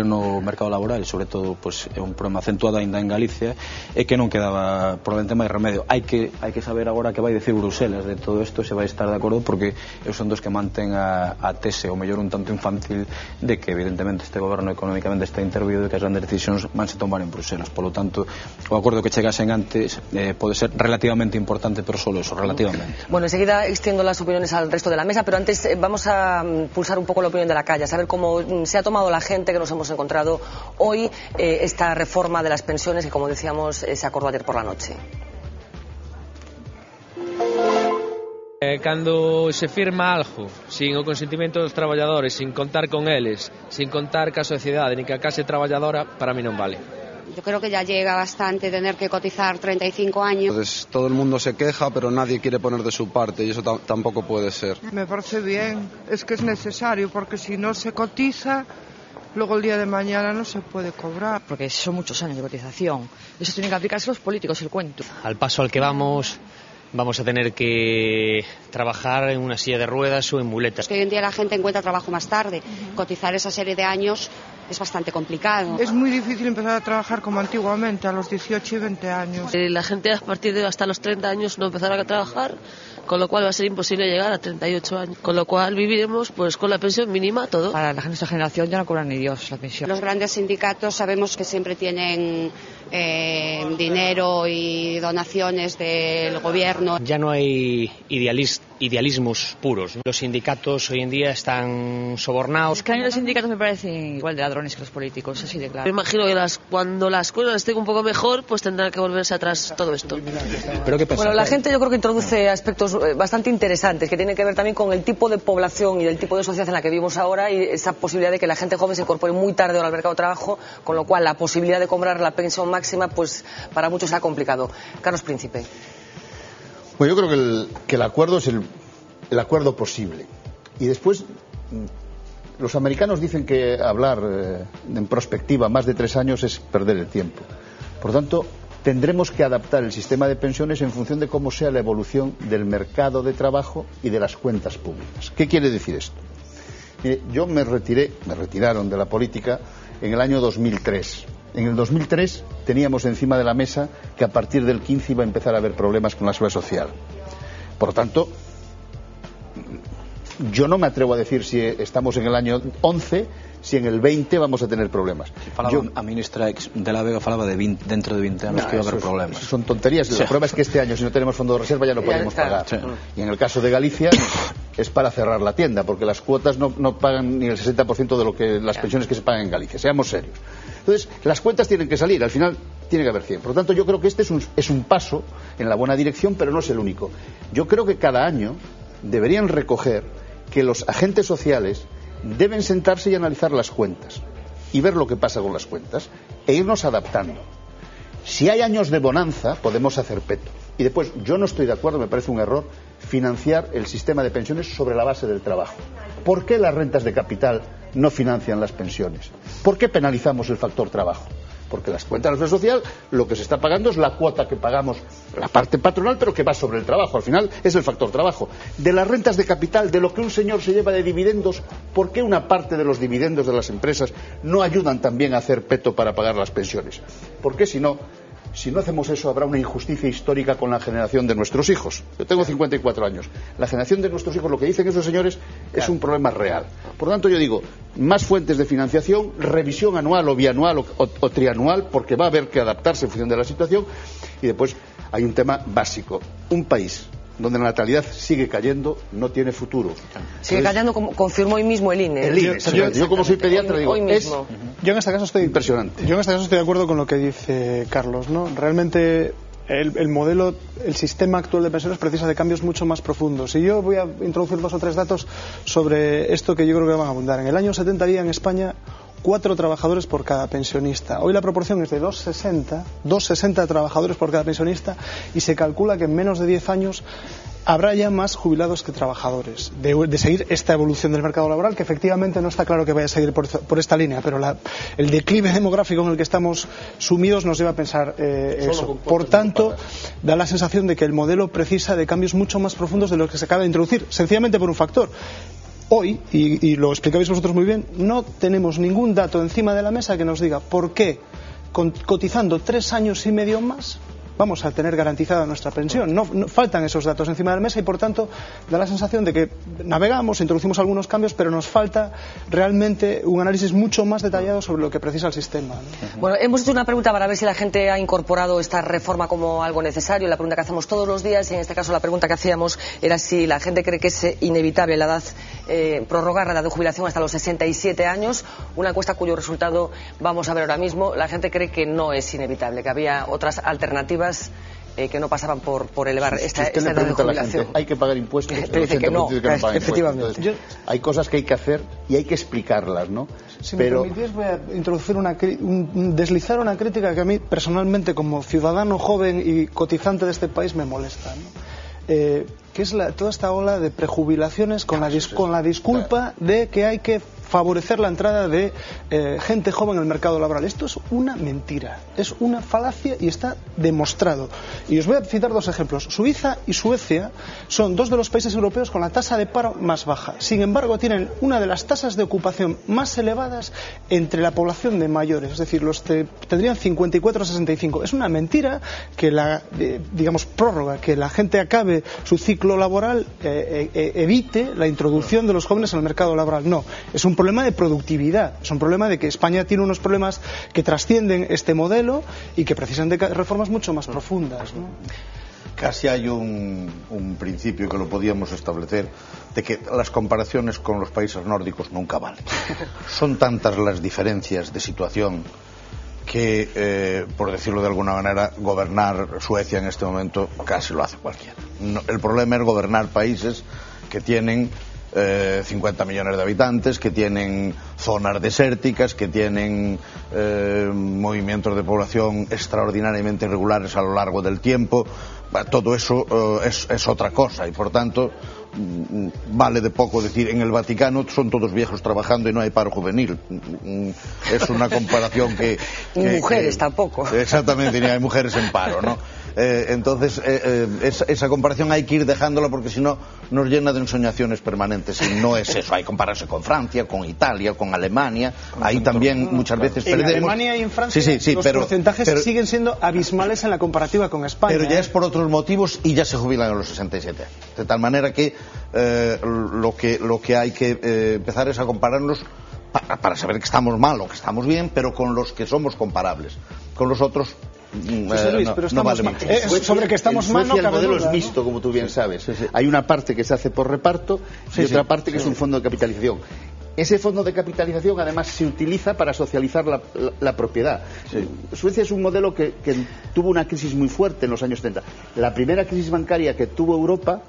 no mercado laboral, e sobre todo pois, é un problema acentuado ainda en Galicia, e que non quedaba probablemente máis remedio. Hai que saber agora que vai dicir Bruselas de todo isto, se vai estar de acordo, porque eu son dos que mantén a tese, ou mellor un tanto infantil, de que evidentemente este goberno económicamente está intervido e que as grandes decisións vanse tomar en Bruselas. Polo tanto, o acordo que chegasen antes pode ser relativamente importante, pero solo eso, relativamente. Bueno, enseguida extiendo las opiniones al resto de la mesa, pero antes vamos a pulsar un poco la opinión de la calle, a saber cómo se ha tomado la gente que nos hemos encontrado hoy esta reforma de las pensiones que, como decíamos, se acordó ayer por la noche. Cando se firma algo sin o consentimento dos traballadores, sin contar con eles, sin contar ca sociedade ni ca clase traballadora, para mí non vale. Yo creo que ya llega bastante tener que cotizar 35 años. Entonces, todo el mundo se queja, pero nadie quiere poner de su parte, y eso tampoco puede ser. Me parece bien, es que es necesario, porque si no se cotiza, luego el día de mañana no se puede cobrar. Porque son muchos años de cotización. Eso tiene que aplicarse a los políticos, el cuento. Al paso al que vamos a tener que trabajar en una silla de ruedas o en muletas. Que hoy en día la gente encuentra trabajo más tarde. Cotizar esa serie de años es bastante complicado. Es muy difícil empezar a trabajar como antiguamente, a los 18 y 20 años. La gente a partir de hasta los 30 años no empezará a trabajar, con lo cual va a ser imposible llegar a 38 años. Con lo cual viviremos pues con la pensión mínima todo. Para la gente de nuestra generación ya no cobran ni Dios la pensión. Los grandes sindicatos sabemos que siempre tienen dinero y donaciones del gobierno. Ya no hay idealismos puros. Los sindicatos hoy en día están sobornados. Es que a mí los sindicatos me parecen igual de ladrones que los políticos, así de claro. Me imagino que cuando las cosas estén un poco mejor, pues tendrá que volverse atrás todo esto. ¿Pero qué pasa? Bueno, la gente yo creo que introduce aspectos bastante interesantes que tienen que ver también con el tipo de población y del tipo de sociedad en la que vivimos ahora, y esa posibilidad de que la gente joven se incorpore muy tarde ahora al mercado de trabajo, con lo cual la posibilidad de cobrar la pensión máxima pues para muchos se ha complicado. Carlos Príncipe. Bueno, yo creo que el acuerdo es el acuerdo posible. Y después, los americanos dicen que hablar en prospectiva más de 3 años es perder el tiempo. Por tanto, tendremos que adaptar el sistema de pensiones en función de cómo sea la evolución del mercado de trabajo y de las cuentas públicas. ¿Qué quiere decir esto? Mire, yo me retiraron de la política en el año 2003. En el 2003 teníamos encima de la mesa que a partir del 15 iba a empezar a haber problemas con la seguridad social. Por lo tanto, yo no me atrevo a decir si estamos en el año 11, si en el 20 vamos a tener problemas. A ministra de la Vega falaba de dentro de 20 años que iba a haber problemas. Son tonterías. Sí. El problema es que este año, si no tenemos fondo de reserva, ya no podemos pagar. Sí. Y en el caso de Galicia, es para cerrar la tienda, porque las cuotas no pagan ni el 60% de lo que las pensiones que se pagan en Galicia. Seamos serios. Entonces, las cuentas tienen que salir. Al final, tiene que haber 100. Por lo tanto, yo creo que este es un paso en la buena dirección, pero no es el único. Yo creo que cada año deberían recoger que los agentes sociales deben sentarse y analizar las cuentas y ver lo que pasa con las cuentas e irnos adaptando. Si hay años de bonanza, podemos hacer peto. Y después, yo no estoy de acuerdo, me parece un error financiar el sistema de pensiones sobre la base del trabajo. ¿Por qué las rentas de capital no financian las pensiones? ¿Por qué penalizamos el factor trabajo? Porque las cuentas de la seguridad social, lo que se está pagando es la cuota que pagamos, la parte patronal, pero que va sobre el trabajo. Al final es el factor trabajo. De las rentas de capital, de lo que un señor se lleva de dividendos, ¿por qué una parte de los dividendos de las empresas no ayudan también a hacer peto para pagar las pensiones? Porque si no hacemos eso, habrá una injusticia histórica con la generación de nuestros hijos. Yo tengo 54 años. La generación de nuestros hijos, lo que dicen esos señores, es un problema real. Por lo tanto, yo digo, más fuentes de financiación, revisión anual o bianual o trianual, porque va a haber que adaptarse en función de la situación. Y después hay un tema básico. Un país donde la natalidad sigue cayendo, no tiene futuro. Sigue cayendo, como confirmó hoy mismo el INE. Yo como soy pediatra digo, yo en este caso estoy impresionante. Yo en este caso estoy de acuerdo con lo que dice Carlos, ¿no? Realmente el modelo, el sistema actual de pensiones precisa de cambios mucho más profundos. Y yo voy a introducir 2 o 3 datos sobre esto que yo creo que van a abundar. En el año 70 había en España 4 trabajadores por cada pensionista. Hoy la proporción es de 2,60 trabajadores por cada pensionista, y se calcula que en menos de 10 años habrá ya más jubilados que trabajadores. De seguir esta evolución del mercado laboral, que efectivamente no está claro que vaya a seguir por esta línea, pero el declive demográfico en el que estamos sumidos nos lleva a pensar eso. Por tanto, da la sensación de que el modelo precisa de cambios mucho más profundos de los que se acaba de introducir, sencillamente por un factor. Hoy, y lo explicabais vosotros muy bien, no tenemos ningún dato encima de la mesa que nos diga por qué, cotizando 3 años y medio más, vamos a tener garantizada nuestra pensión. No faltan esos datos encima de la mesa, y por tanto da la sensación de que navegamos, introducimos algunos cambios, pero nos falta realmente un análisis mucho más detallado sobre lo que precisa el sistema, ¿no? Bueno, hemos hecho una pregunta para ver si la gente ha incorporado esta reforma como algo necesario, la pregunta que hacemos todos los días, y en este caso la pregunta que hacíamos era si la gente cree que es inevitable la edad, prorrogar la edad de jubilación hasta los 67 años. Una encuesta cuyo resultado vamos a ver ahora mismo. La gente cree que no es inevitable, que había otras alternativas que no pasaban por elevar esta edad de jubilación. Hay que pagar impuestos. Te dice que no, efectivamente. Entonces, hay cosas que hay que hacer y hay que explicarlas, ¿no? Si me permitís, voy a introducir deslizar una crítica que a mí personalmente, como ciudadano joven y cotizante de este país, me molesta, ¿no? Que es toda esta ola de prejubilaciones con la disculpa de que hay que favorecer la entrada de gente joven en el mercado laboral. Esto es una mentira, es una falacia y está demostrado. Y os voy a citar 2 ejemplos. Suiza y Suecia son 2 de los países europeos con la tasa de paro más baja. Sin embargo, tienen una de las tasas de ocupación más elevadas entre la población de mayores, es decir, los que tendrían 54 a 65. Es una mentira que la prórroga, que la gente acabe su ciclo laboral, evite la introducción de los jóvenes en el mercado laboral. No, es un problema de productividad, es un problema de que España tiene unos problemas que trascienden este modelo y que precisan de reformas mucho más profundas, ¿no? Casi hay un principio que lo podíamos establecer, de que las comparaciones con los países nórdicos nunca valen. Son tantas las diferencias de situación que, por decirlo de alguna manera, gobernar Suecia en este momento casi lo hace cualquiera. El problema es gobernar países que tienen 50 millones de habitantes, que tienen zonas desérticas, que tienen movimientos de población extraordinariamente irregulares a lo largo del tiempo. Todo eso es otra cosa, y por tanto vale de poco decir en el Vaticano son todos viejos trabajando y no hay paro juvenil. Es una comparación que mujeres tampoco. Exactamente, ni hay mujeres en paro, ¿no? Entonces, esa comparación hay que ir dejándola porque si no nos llena de ensoñaciones permanentes. Y no es eso. Hay que compararse con Francia, con Italia, con Alemania. Ahí también muchas veces perdemos. En Alemania y en Francia los porcentajes siguen siendo abismales en la comparativa con España. Pero ya es por otros motivos y ya se jubilan a los 67 años. De tal manera que lo que hay que empezar es a compararnos para saber que estamos mal o que estamos bien, pero con los que somos comparables. Con los otros José Luis, pero no vale mucho. Sobre que estamos mal, no el modelo duda, es mixto, como tú bien sabes. Hay una parte que se hace por reparto y otra parte que es un fondo de capitalización. Ese fondo de capitalización además se utiliza para socializar la propiedad. Suecia es un modelo que tuvo una crisis muy fuerte en los años 70. La primera crisis bancaria que tuvo Europa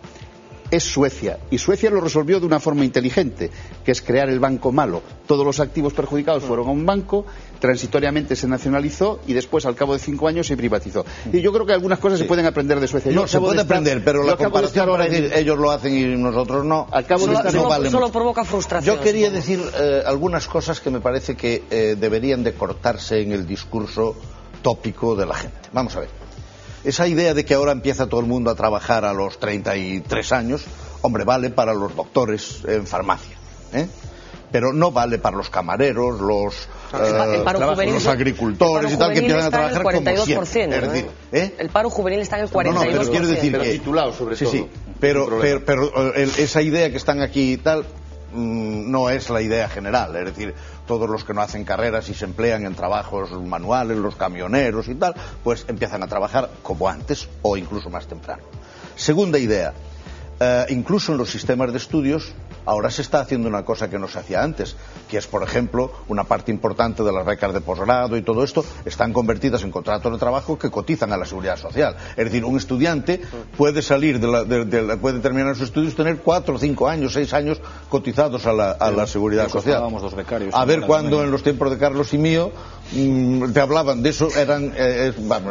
es Suecia, y Suecia lo resolvió de una forma inteligente, que es crear el banco malo. Todos los activos perjudicados fueron a un banco, transitoriamente se nacionalizó y después, al cabo de 5 años, se privatizó. Y yo creo que algunas cosas se pueden aprender de Suecia. No, se puede aprender, pero la comparación para decir ellos lo hacen y nosotros no, solo provoca frustración. Yo quería decir algunas cosas que me parece que deberían de cortarse en el discurso tópico de la gente. Vamos a ver. Esa idea de que ahora empieza todo el mundo a trabajar a los 33 años, hombre, vale para los doctores en farmacia, pero no vale para los camareros, los agricultores y tal, que empiezan a trabajar como siempre. Es decir, el paro juvenil está en el 42%. No, pero quiero decir que titulados sobre todo. Sí, pero esa idea que están aquí y tal no es la idea general, es decir, todos los que no hacen carreras y se emplean en trabajos manuales, los camioneros y tal, pues empiezan a trabajar como antes o incluso más temprano. Segunda idea, incluso en los sistemas de estudios ahora se está haciendo una cosa que no se hacía antes, que es, por ejemplo, una parte importante de las becas de posgrado y todo esto están convertidas en contratos de trabajo que cotizan a la Seguridad Social. Es decir, un estudiante puede salir puede terminar sus estudios, tener 4, 5 años, 6 años cotizados a la Seguridad Social. Los becarios, a ver cuándo en los tiempos de Carlos y mío te hablaban de eso, eran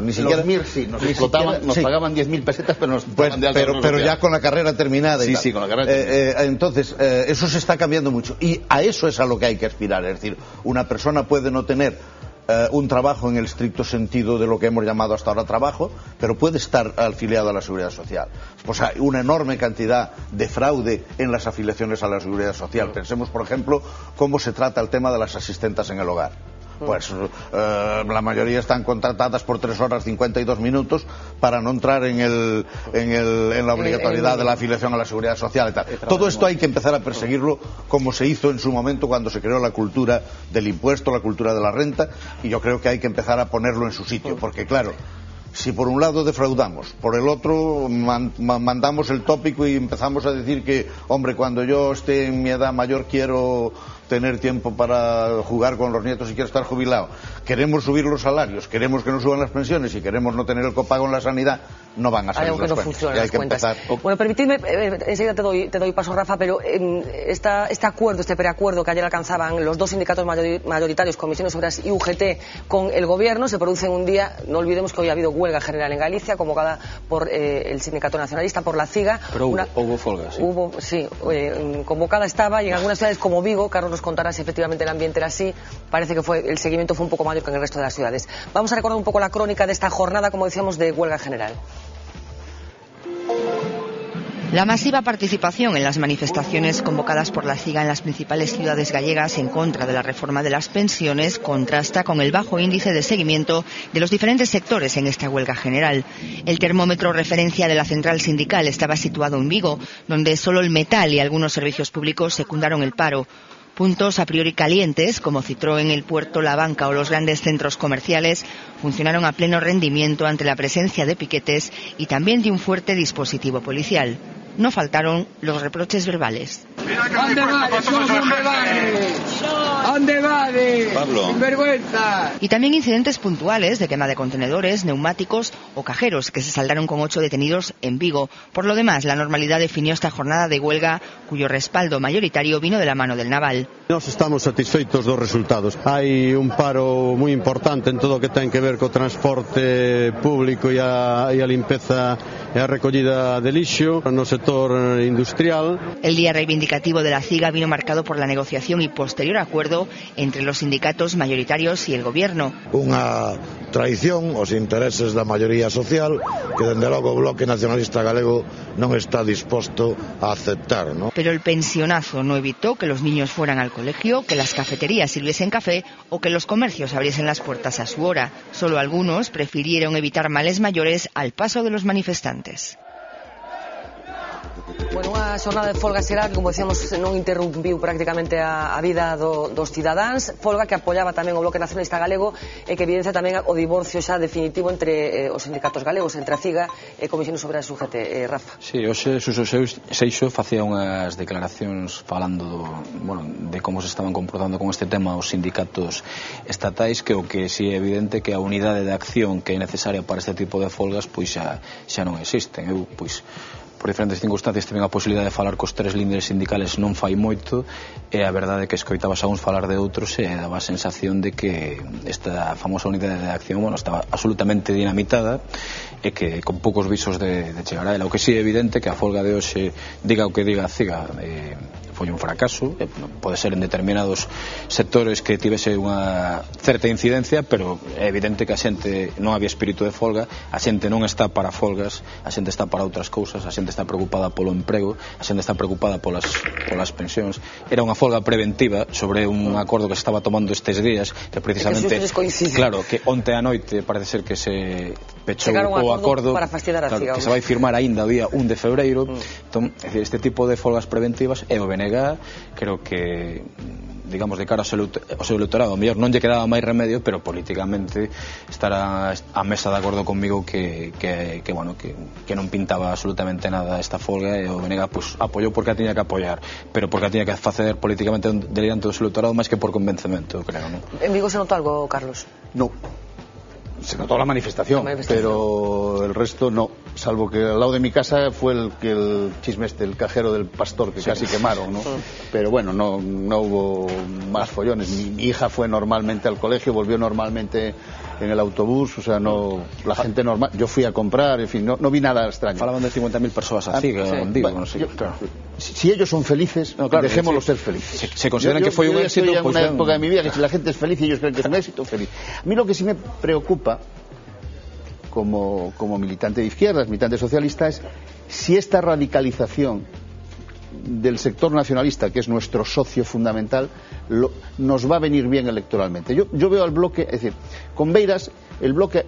ni siquiera los MIR sí, nos explotaban, nos pagaban 10.000 pesetas, pero nos pagaban de alta pero ya con la carrera terminada y tal. Sí, con la carrera terminada. Entonces eso se está cambiando mucho y a eso es a lo que hay que aspirar. Es decir, una persona puede no tener un trabajo en el estricto sentido de lo que hemos llamado hasta ahora trabajo, pero puede estar afiliado a la Seguridad Social. Pues hay una enorme cantidad de fraude en las afiliaciones a la Seguridad Social. Pensemos, por ejemplo, cómo se trata el tema de las asistentes en el hogar. Pues la mayoría están contratadas por 3 horas 52 minutos para no entrar en la obligatoriedad de la afiliación a la Seguridad Social y tal. Todo esto hay que empezar a perseguirlo como se hizo en su momento cuando se creó la cultura del impuesto, la cultura de la renta, y yo creo que hay que empezar a ponerlo en su sitio, porque claro, si por un lado defraudamos, por el otro mandamos el tópico y empezamos a decir que, hombre, cuando yo esté en mi edad mayor quiero tener tiempo para jugar con los nietos y quiero estar jubilado, queremos subir los salarios, queremos que no suban las pensiones y queremos no tener el copago en la sanidad, no van a salir las cuentas. Y hay que empezar. Bueno, permitidme, enseguida te doy paso, Rafa, pero este preacuerdo que ayer alcanzaban los dos sindicatos mayoritarios, Comisiones Obreras y UGT, con el gobierno, se produce en un día, no olvidemos que hoy ha habido huelga general en Galicia, convocada por el Sindicato Nacionalista, por la CIGA. Pero hubo folga, sí. Convocada estaba, y en algunas ciudades como Vigo, Carlos nos contará si efectivamente el ambiente era así, parece que el seguimiento fue un poco mayor que en el resto de las ciudades. Vamos a recordar un poco la crónica de esta jornada, como decíamos, de huelga general. La masiva participación en las manifestaciones convocadas por la CIGA en las principales ciudades gallegas en contra de la reforma de las pensiones contrasta con el bajo índice de seguimiento de los diferentes sectores en esta huelga general. El termómetro referencia de la central sindical estaba situado en Vigo, donde solo el metal y algunos servicios públicos secundaron el paro. Puntos a priori calientes, como Citroën, el puerto, la banca o los grandes centros comerciales, funcionaron a pleno rendimiento ante la presencia de piquetes y también de un fuerte dispositivo policial. No faltaron los reproches verbales. ¿Dónde vale? Pablo. ¡Sinvergüenza! Y también incidentes puntuales de quema de contenedores, neumáticos o cajeros, que se saldaron con 8 detenidos en Vigo. Por lo demás, la normalidad definió esta jornada de huelga, cuyo respaldo mayoritario vino de la mano del naval. Nós estamos satisfeitos dos resultados. Hai un paro moi importante en todo o que ten que ver co transporte público e a limpeza e a recollida de lixo no sector industrial. El día reivindicativo de la CIGA vino marcado por la negociación y posterior acuerdo acuerdo entre los sindicatos mayoritarios y el Gobierno. Unha traición aos intereses da maioría social que, dende logo, o Bloque Nacionalista Galego non está disposto a aceptar, ¿no? Pero el pensionazo no evitó que los niños fueran al colegio, que las cafeterías sirviesen café o que los comercios abriesen las puertas a su hora. Solo algunos prefirieron evitar males mayores al paso de los manifestantes. Bueno, unha xornada de folga será que, como decíamos, non interrumpiu prácticamente a vida dos cidadáns. Folga que apoiaba tamén o Bloque Nacionalista Galego e que evidencia tamén o divorcio xa definitivo entre os sindicatos galegos, entre a CIGA e Comisións Obreras UGT. Rafa. Sí, hoxe Suso Seixo facía unhas declaracións falando de como se estaban comportando con este tema os sindicatos estatais, que o que si é evidente que a unidade de acción que é necesaria para este tipo de folgas pois xa non existen. Eu, pois, por diferentes circunstancias tive a posibilidade de falar cos tres líderes sindicales non fai moito, e a verdade é que escoitabas a uns falar de outros e daba a sensación de que esta famosa unidade de acción estaba absolutamente dinamitada e que con poucos visos de chegar a ela. O que si é evidente que a folga de hoxe, diga o que diga a CIGA, foi un fracaso, pode ser en determinados sectores que tivese unha certa incidencia, pero é evidente que a xente non había espírito de folga, a xente non está para folgas, a xente está para outras cousas, a xente está preocupada polo emprego, a xente está preocupada polas pensións. Era unha folga preventiva sobre un acordo que se estaba tomando estes días, que precisamente, claro, que onte a noite parece ser que se pechou o acordo para fastidiar a CIGA, que se vai firmar aínda o día 1 de febreiro. Entón, este tipo de folgas preventivas é o BNG. Creo que, digamos, de cara ao seu electorado, ao mellor non lle quedaba máis remedio, pero políticamente estará a mesa de acordo conmigo que non pintaba absolutamente nada esta folga, e o BNG apoiou porque a tiña que apoiar, pero porque a tiña que facer políticamente delante do seu electorado máis que por convencemento, creo, non? En Vigo se notó algo, Carlos? No. Se notó la manifestación, pero el resto no, salvo que al lado de mi casa fue el chisme el cajero del Pastor, que casi quemaron, ¿no? Pero bueno, no hubo más follones. Mi hija fue normalmente al colegio, volvió normalmente en el autobús, o sea, no, la gente normal. Yo fui a comprar, en fin, no vi nada extraño. Falaban de 50.000 personas así, digo, no sé. Claro. Si ellos son felices, dejémoslos ser felices. Se consideran que fue un éxito. Yo estoy en una época de mi vida que si la gente es feliz y ellos creen que es un éxito, feliz. A mí lo que sí me preocupa, como militante de izquierdas, militante socialista, es si esta radicalización del sector nacionalista, que es nuestro socio fundamental, nos va a venir bien electoralmente. Yo veo al bloque, es decir, con Beiras el bloque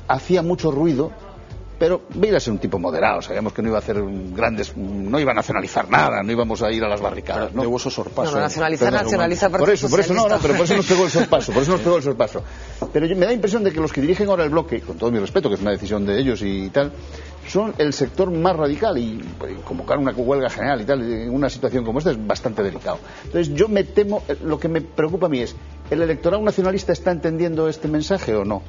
hacía mucho ruido, pero Beiras es un tipo moderado, sabíamos que no iba a hacer no iba a nacionalizar nada, no íbamos a ir a las barricadas, ¿no? Nacionaliza por eso nos pegó el sorpaso. Pero me da impresión de que los que dirigen ahora el bloque, con todo mi respeto, que es una decisión de ellos y tal, son el sector más radical, y convocar una huelga general y tal en una situación como esta es bastante delicado. Entonces yo me temo, lo que me preocupa a mí es, ¿el electorado nacionalista está entendiendo este mensaje o no?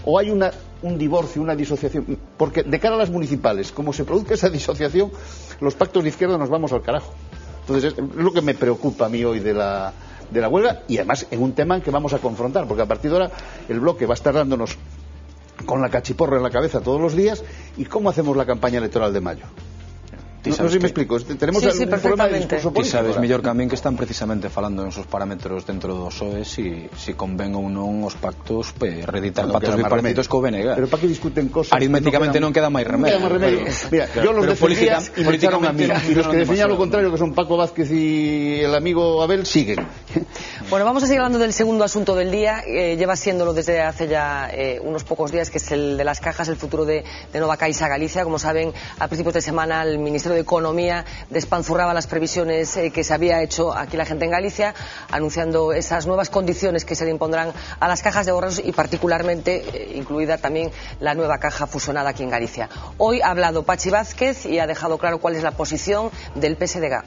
¿O hay un divorcio, una disociación? Porque de cara a las municipales, como se produzca esa disociación, los pactos de izquierda nos vamos al carajo. Entonces es lo que me preocupa a mí hoy de la huelga, y además en un tema en que vamos a confrontar, porque a partir de ahora el bloque va a estar dándonos con la cachiporra en la cabeza todos los días. ¿Y cómo hacemos la campaña electoral de mayo? No sé si me explico. Tenemos un problema de discurso político. Ti sabes mellor que a min que están precisamente falando en esos parámetros dentro do PSOE si conven ou non os pactos reeditar pactos bipartitos co BNG. Pero para que discuten cosas aritméticamente non queda máis remedio. Mira, yo los defendía y me echaron a mí, y los que defendían lo contrario, que son Paco Vázquez y el amigo Abel, siguen. Bueno, vamos a seguir hablando del segundo asunto del día, lleva siéndolo desde hace ya unos pocos días, que es el de las cajas, el futuro de Nova Caixa Galicia. Como saben, a principios de semana el Ministerio de Economía despanzurraba las previsiones que se había hecho aquí la gente en Galicia, anunciando esas nuevas condiciones que se le impondrán a las cajas de ahorros, y particularmente incluida también la nueva caja fusionada aquí en Galicia. Hoy ha hablado Pachi Vázquez y ha dejado claro cuál es la posición del PSDG.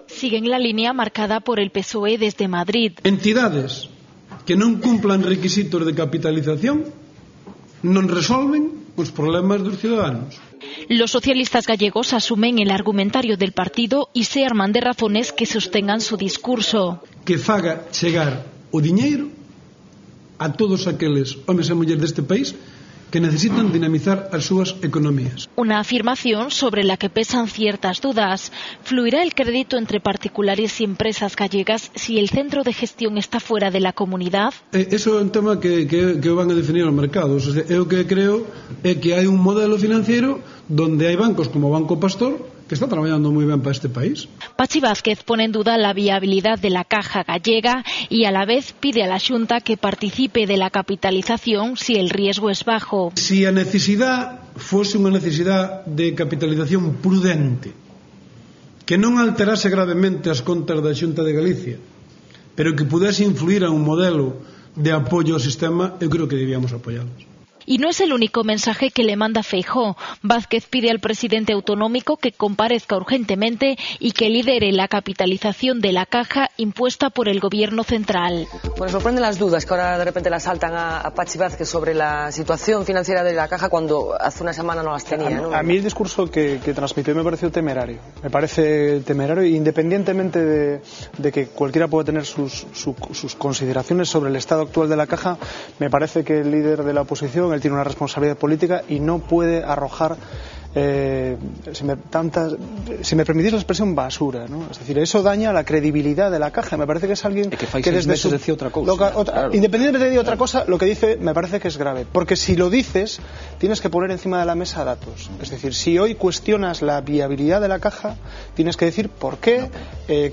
Siguen la línea marcada por el PSOE desde Madrid. Entidades que non cumplan requisitos de capitalización non resolven os problemas dos ciudadanos. Los socialistas gallegos asumen el argumentario del partido y se arman de razones que sostengan su discurso. Que faga chegar o diñeiro a todos aqueles homes e mulleres deste país que necesitan dinamizar as súas economías. Una afirmación sobre la que pesan ciertas dudas. ¿Fluirá el crédito entre particulares y empresas gallegas si el centro de gestión está fuera de la comunidad? Eso é un tema que van a definir os mercados. O sea, eu que creo é que hai un modelo financiero donde hai bancos como Banco Pastor que está trabajando muy bien para este país. Pachi Vázquez pone en duda la viabilidad de la Caja Gallega y a la vez pide a la Xunta que participe de la capitalización si el riesgo es bajo. Si a necesidad fose unha necesidad de capitalización prudente, que non alterase gravemente as contas da Xunta de Galicia, pero que pudese influir a un modelo de apoio ao sistema, eu creo que debíamos apoiarlos. Y no es el único mensaje que le manda Feijóo. Vázquez pide al presidente autonómico que comparezca urgentemente y que lidere la capitalización de la Caja impuesta por el gobierno central. Pues sorprenden las dudas que ahora de repente las saltan a Pachi Vázquez sobre la situación financiera de la Caja cuando hace una semana no las tenía, ¿no? A mí el discurso que transmitió me pareció temerario. Me parece temerario, independientemente de que cualquiera pueda tener sus consideraciones sobre el estado actual de la Caja. Me parece que el líder de la oposición, él tiene una responsabilidad política y no puede arrojar, si me permitís la expresión, basura, ¿no? Es decir, eso daña la credibilidad de la Caja. Me parece que es alguien que desde su... decía otra cosa. Independientemente de otra cosa, lo que dice me parece que es grave. Porque si lo dices, tienes que poner encima de la mesa datos. Es decir, si hoy cuestionas la viabilidad de la Caja, tienes que decir por qué,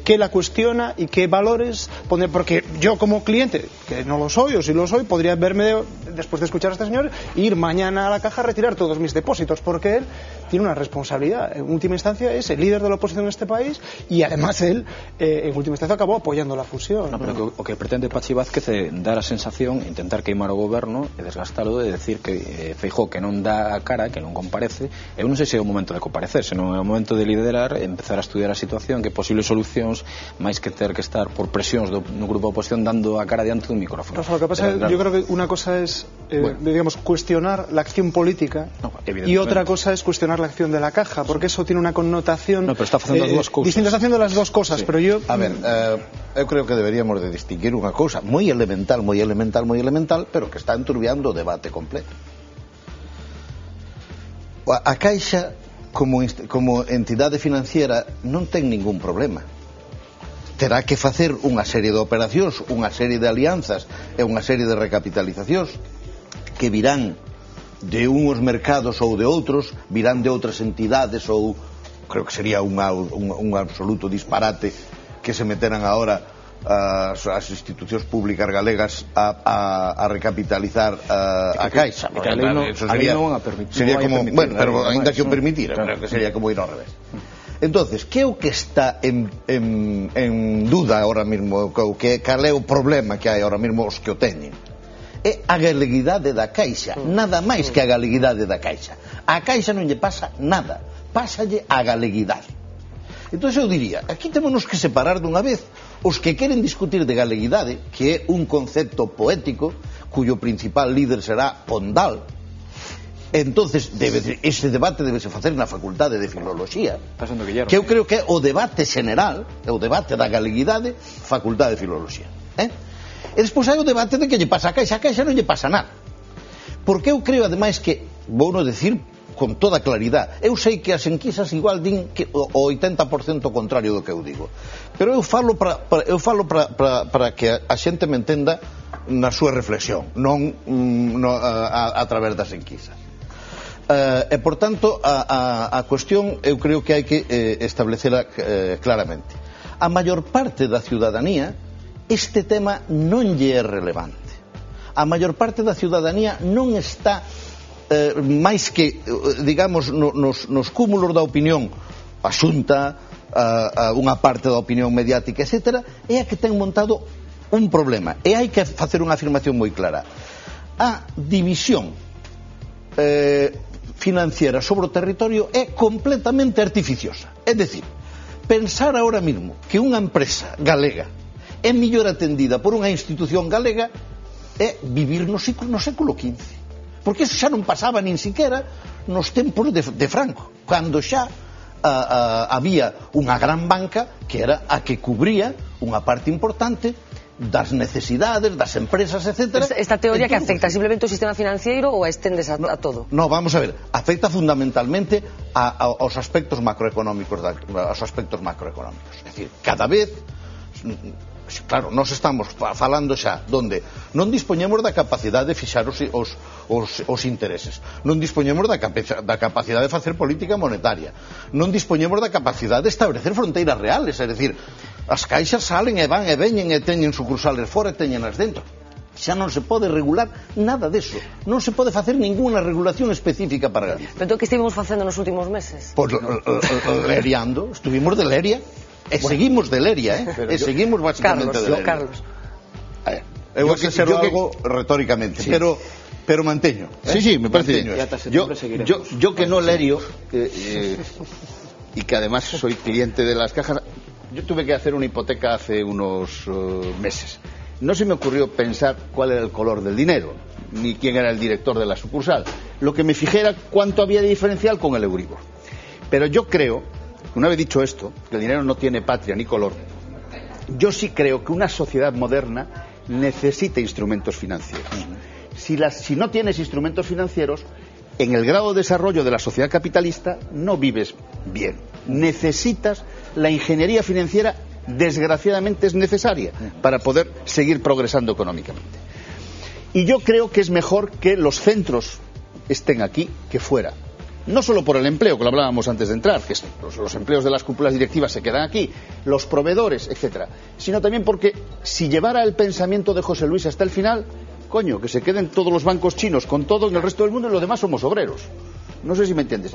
qué la cuestiona y qué valores poner. Porque yo como cliente, que no lo soy, o si lo soy, podría verme, después de escuchar a este señor, ir mañana a la Caja a retirar todos mis depósitos, porque él tiene una responsabilidad. En última instancia es el líder de la oposición en este país y además él, en última instancia, acabó apoyando la fusión. No, pero o que pretende Pachi Vázquez é dar a sensación, intentar queimar o goberno e desgastalo de decir que Feijóo que non dá a cara, que non comparece. Eu non sei se é o momento de comparecer, senón é o momento de liderar, empezar a estudiar a situación, que posibles solucións, máis que ter que estar por presións no grupo de oposición dando a cara diante dun micrófono. Rafa, lo que pasa es que yo creo que una cosa es digamos, cuestionar la acción política y otra cosa es cuestionar la acción de la Caja, porque eso tiene una connotación pero está facendo as dúas cousas. distinta, está haciendo las dos cosas, sí. Pero yo... A ver, eu creo que deberíamos de distinguir unha cousa moi elemental, pero que está enturbiando o debate completo. A Caixa como entidade financiera non ten ningún problema. Terá que facer unha serie de operacións, unha serie de alianzas e unha serie de recapitalizacións que virán de uns mercados ou de outros, virán de outras entidades, ou creo que sería un absoluto disparate que se meteran agora as institucións públicas galegas a recapitalizar a Caixa. A lei non a permitir. Sería como, bueno, pero ainda que o permitira, que sería como ir ao revés. Entonces, que é o que está en duda ahora mismo, cal é o problema que hai ahora mismo os que o teñen? É a galeguidade da Caixa, nada máis que a galeguidade da Caixa. A Caixa non lle pasa nada, pásalle a galeguidade. Entón eu diría, aquí temos que separar dunha vez os que queren discutir de galeguidade, que é un concepto poético cuyo principal líder será Pondal. Entonces ese debate debe se facer na Facultade de Filoloxía, que eu creo que é o debate general, é o debate da galeguidade, Facultade de Filoloxía. E despois hai o debate de que lle pasa a Caixa non lle pasa nada, porque eu creo ademais que, vou non decir con toda claridade, eu sei que as enquisas igual din que o 80% contrario do que eu digo, pero eu falo para que a xente me entenda na súa reflexión, non a través das enquisas. E por tanto a cuestión eu creo que hai que establecela claramente. A maior parte da ciudadanía este tema non lle é relevante. A maior parte da ciudadanía non está máis que, digamos, nos cúmulos da opinión, a Xunta, unha parte da opinión mediática, etc., é a que ten montado un problema. E hai que facer unha afirmación moi clara. A división financiera sobre o territorio é completamente artificiosa. É dicir, pensar ahora mismo que unha empresa galega é mellor atendida por unha institución galega é vivir no século XV, porque eso xa non pasaba nin siquiera nos tempos de Franco, cando xa había unha gran banca que era a que cubría unha parte importante das necesidades, das empresas, etcétera. Esta teoría que afecta simplemente ao sistema financiero ou a estendes a todo? No, vamos a ver, afecta fundamentalmente aos aspectos macroeconómicos, é dicir, cada vez, claro, nós estamos falando xa donde non dispoñemos da capacidade de fixar os intereses, non dispoñemos da capacidade de facer política monetaria, non dispoñemos da capacidade de establecer fronteiras reales, é dicir, as caixas salen e van e veñen e teñen sucursales fora e teñenas dentro. Xa non se pode regular nada deso, non se pode facer ninguna regulación específica para Galicia. Pero que estivemos facendo nos últimos meses? Pois leriando, estuvimos de leria. E seguimos de leria, e seguimos basicamente de leria. Carlos. Eu vou ser algo retóricamente, pero manteño. Sí, me parece bien. Yo que no lerio, y que además soy cliente de las cajas, yo tuve que hacer una hipoteca hace unos meses. No se me ocurrió pensar cuál era el color del dinero, ni quién era el director de la sucursal. Lo que me fijé era cuánto había de diferencial con el Euribor. Pero yo creo, una vez dicho esto, que el dinero no tiene patria ni color, yo sí creo que una sociedad moderna necesita instrumentos financieros. Si no tienes instrumentos financieros, en el grado de desarrollo de la sociedad capitalista no vives bien. Necesitas la ingeniería financiera, desgraciadamente es necesaria para poder seguir progresando económicamente. Y yo creo que es mejor que los centros estén aquí que fuera. No solo por el empleo, que lo hablábamos antes de entrar, que los empleos de las cúpulas directivas se quedan aquí, los proveedores, etcétera, sino también porque si llevara el pensamiento de José Luis hasta el final, coño, que se queden todos los bancos chinos con todo en el resto del mundo y los demás somos obreros. No sé si me entiendes.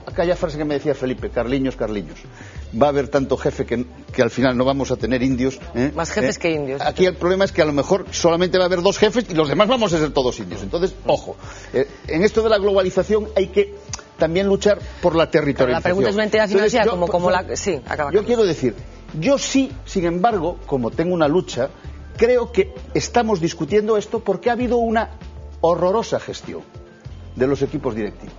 Aquella frase que me decía Felipe, Carliños, va a haber tanto jefe que al final no vamos a tener indios. Más jefes que indios. Aquí el problema es que a lo mejor solamente va a haber 2 jefes y los demás vamos a ser todos indios. Entonces, ojo, en esto de la globalización hay que también luchar por la territorialización. La pregunta es una entidad financiera Sí, acaba. Yo quiero decir, yo sí, sin embargo, como tengo una lucha, creo que estamos discutiendo esto porque ha habido una horrorosa gestión de los equipos directivos.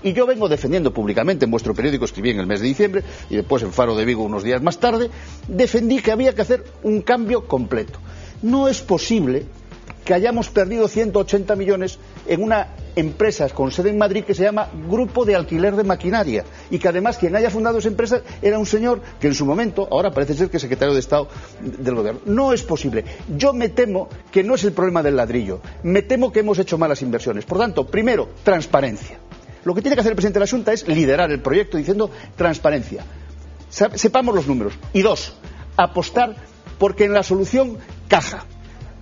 Y yo vengo defendiendo públicamente, en vuestro periódico escribí en el mes de diciembre, y después en Faro de Vigo unos días más tarde, defendí que había que hacer un cambio completo. No es posible que hayamos perdido 180 millones en una empresa con sede en Madrid que se llama Grupo de Alquiler de Maquinaria, y que además quien haya fundado esa empresa era un señor que en su momento, ahora parece ser que es secretario de Estado del gobierno. No es posible. Yo me temo que no es el problema del ladrillo, me temo que hemos hecho malas inversiones. Por tanto, primero, transparencia. Lo que tiene que hacer el presidente de la Xunta es liderar el proyecto diciendo transparencia. Sepamos los números. Y 2, apostar porque en la solución caja.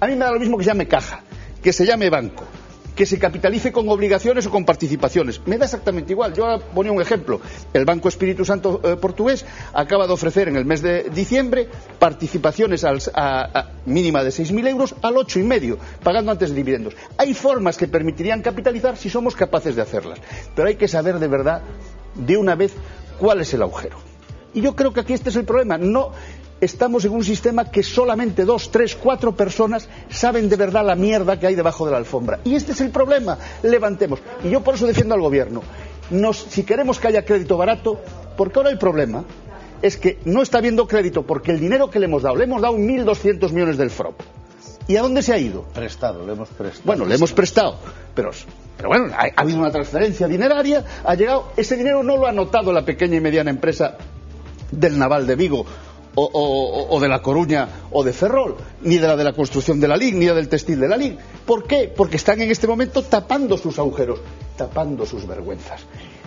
A mí me da lo mismo que se llame caja, que se llame banco, que se capitalice con obligaciones o con participaciones. Me da exactamente igual. Yo ahora ponía un ejemplo. El Banco Espíritu Santo portugués acaba de ofrecer en el mes de diciembre participaciones a mínima de 6.000 euros al 8,5, pagando antes de dividendos. Hay formas que permitirían capitalizar si somos capaces de hacerlas. Pero hay que saber de verdad, de una vez, cuál es el agujero. Y yo creo que aquí este es el problema. No estamos en un sistema que solamente 2, 3, 4 personas saben de verdad la mierda que hay debajo de la alfombra. Y este es el problema. Levantemos. Y yo por eso defiendo al gobierno. Si queremos que haya crédito barato, porque ahora el problema es que no está habiendo crédito porque el dinero que le hemos dado 1.200 millones del FROP. ¿Y a dónde se ha ido? Prestado, le hemos prestado. Bueno, le hemos prestado, pero bueno, ha habido una transferencia dineraria, ha llegado, ese dinero no lo ha notado la pequeña y mediana empresa del Naval de Vigo o de La Coruña o de Ferrol, ni de la construcción de la LIG, ni del textil de la LIG. ¿Por qué? Porque están en este momento tapando sus agujeros, tapando sus vergüenzas.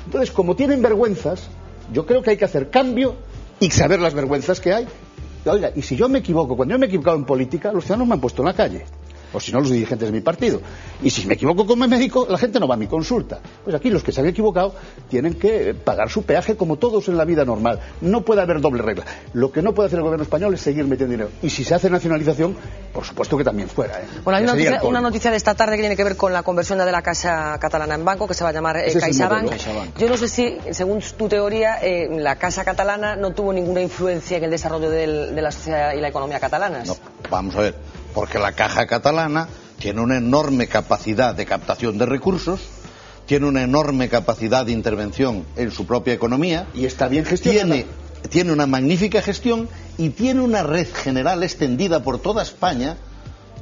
Entonces, como tienen vergüenzas, yo creo que hay que hacer cambio y saber las vergüenzas que hay. Oiga, y si yo me equivoco, cuando yo me he equivocado en política, los ciudadanos me han puesto en la calle. O si no, los dirigentes de mi partido. Y si me equivoco como médico, la gente no va a mi consulta. Pues aquí los que se han equivocado tienen que pagar su peaje como todos en la vida normal. No puede haber doble regla. Lo que no puede hacer el gobierno español es seguir metiendo dinero. Y si se hace nacionalización, por supuesto que también fuera. Bueno, hay una noticia de esta tarde que tiene que ver con la conversión de la Casa Catalana en banco, que se va a llamar CaixaBank. Yo no sé si, según tu teoría, la Casa Catalana no tuvo ninguna influencia en el desarrollo de la sociedad y la economía catalanas. No, vamos a ver. Porque la Caja Catalana tiene una enorme capacidad de captación de recursos, tiene una enorme capacidad de intervención en su propia economía y está bien gestionada. Tiene una magnífica gestión y tiene una red general extendida por toda España,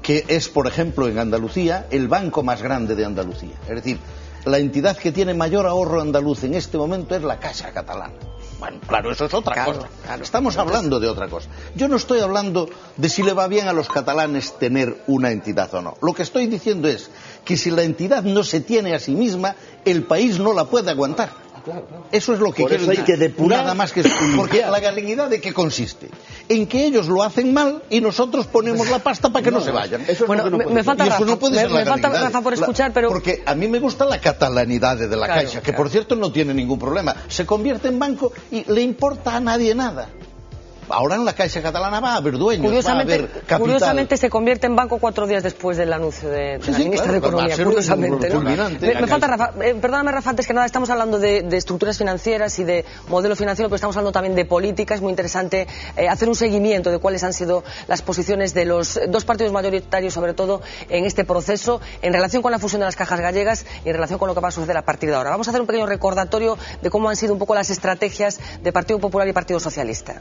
que es, por ejemplo, en Andalucía, el banco más grande de Andalucía. Es decir, la entidad que tiene mayor ahorro andaluz en este momento es la Caixa Catalana. Bueno, claro, eso es otra cosa. Estamos hablando de otra cosa. Yo no estoy hablando de si le va bien a los catalanes tener una entidad o no. Lo que estoy diciendo es que si la entidad no se tiene a sí misma, el país no la puede aguantar. Eso es lo que quiero decir. Hay que depurar. Nada más que porque la galeguidad ¿de qué consiste? En que ellos lo hacen mal y nosotros ponemos la pasta para que no se vayan. Eso es bueno, me falta Rafa por escuchar, pero porque a mí me gusta la catalanidad de la Caixa, que por cierto no tiene ningún problema. Se convierte en banco y le importa a nadie nada. Ahora en la Caixa Catalana va a haber dueños, va a haber capital. Curiosamente se convierte en banco 4 días después del anuncio de la ministra de Economía, curiosamente, ¿no? Me falta Rafa, perdóname Rafa, antes que nada estamos hablando de estructuras financieras y de modelo financiero, pero estamos hablando también de política. Es muy interesante hacer un seguimiento de cuáles han sido las posiciones de los dos partidos mayoritarios, sobre todo en este proceso, en relación con la fusión de las cajas gallegas y en relación con lo que va a suceder a partir de ahora. Vamos a hacer un pequeño recordatorio de cómo han sido un poco las estrategias de Partido Popular y Partido Socialista.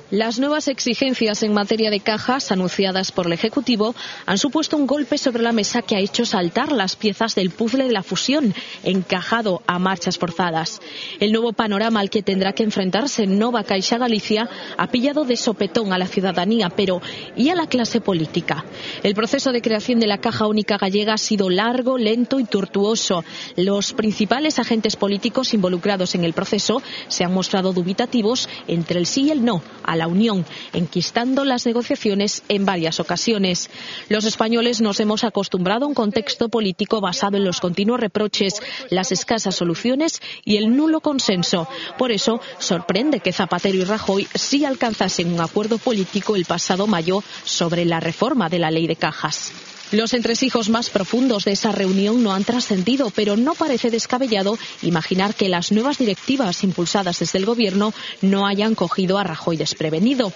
Las nuevas exigencias en materia de cajas anunciadas por el Ejecutivo han supuesto un golpe sobre la mesa que ha hecho saltar las piezas del puzzle de la fusión, encajado a marchas forzadas. El nuevo panorama al que tendrá que enfrentarse Nova Caixa Galicia ha pillado de sopetón a la ciudadanía, pero ¿y a la clase política? El proceso de creación de la Caja Única Gallega ha sido largo, lento y tortuoso. Los principales agentes políticos involucrados en el proceso se han mostrado dubitativos entre el sí y el no a la Unión, enquistando las negociaciones en varias ocasiones. Los españoles nos hemos acostumbrado a un contexto político basado en los continuos reproches, las escasas soluciones y el nulo consenso. Por eso, sorprende que Zapatero y Rajoy sí alcanzasen un acuerdo político el pasado mayo sobre la reforma de la ley de cajas. Los entresijos más profundos de esa reunión no han trascendido, pero no parece descabellado imaginar que las nuevas directivas impulsadas desde el Gobierno no hayan cogido a Rajoy desprevenido.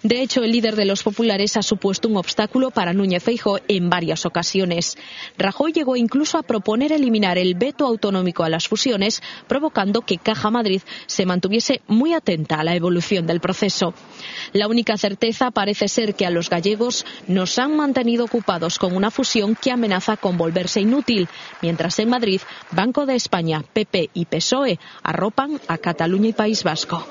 De hecho, el líder de los populares ha supuesto un obstáculo para Núñez Feijóo en varias ocasiones. Rajoy llegó incluso a proponer eliminar el veto autonómico a las fusiones, provocando que Caja Madrid se mantuviese muy atenta a la evolución del proceso. La única certeza parece ser que a los gallegos nos han mantenido ocupados con una fusión que amenaza con volverse inútil, mientras en Madrid, Banco de España, PP y PSOE arropan a Cataluña y País Vasco.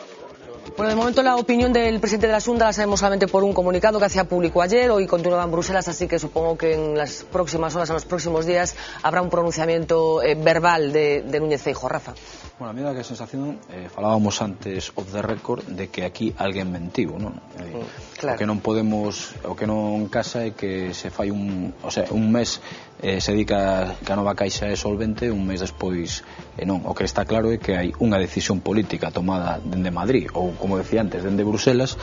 Bueno, de momento la opinión del presidente de la Xunta la sabemos solamente por un comunicado que hacía público ayer. Hoy continuaba en Bruselas, así que supongo que en las próximas horas, en los próximos días, habrá un pronunciamiento verbal de Núñez Feijóo. Rafa. Bueno, a mí da que a sensación, falábamos antes off the record, de que aquí alguén mentiu, non? Claro. O que non podemos, o que non casa é que se fai un mes se dedica que a Nova Caixa é solvente, un mes despois non. O que está claro é que hai unha decisión política tomada dende Madrid, ou como decía antes, dende Bruselas,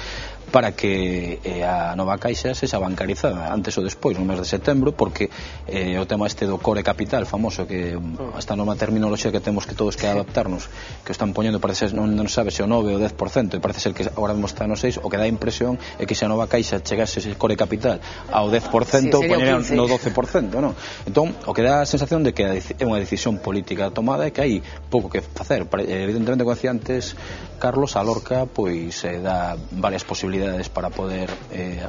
para que a Nova Caixa sexa bancarizada antes ou despois, no mes de setembro, porque o tema este do core capital famoso, que esta nova terminoloxía que temos que todos que adaptarnos, que o están poñendo, parece ser, non sabe se o 9 ou 10%, e parece ser que agora mesmo está no 6, o que dá a impresión é que se a Nova Caixa chegase ese core capital ao 10%, poñerían no 12%, non? Entón, o que dá a sensación de que é unha decisión política tomada e que hai pouco que facer. Evidentemente, como decía antes Carlos, a Lorca pois dá varias posibilidades para poder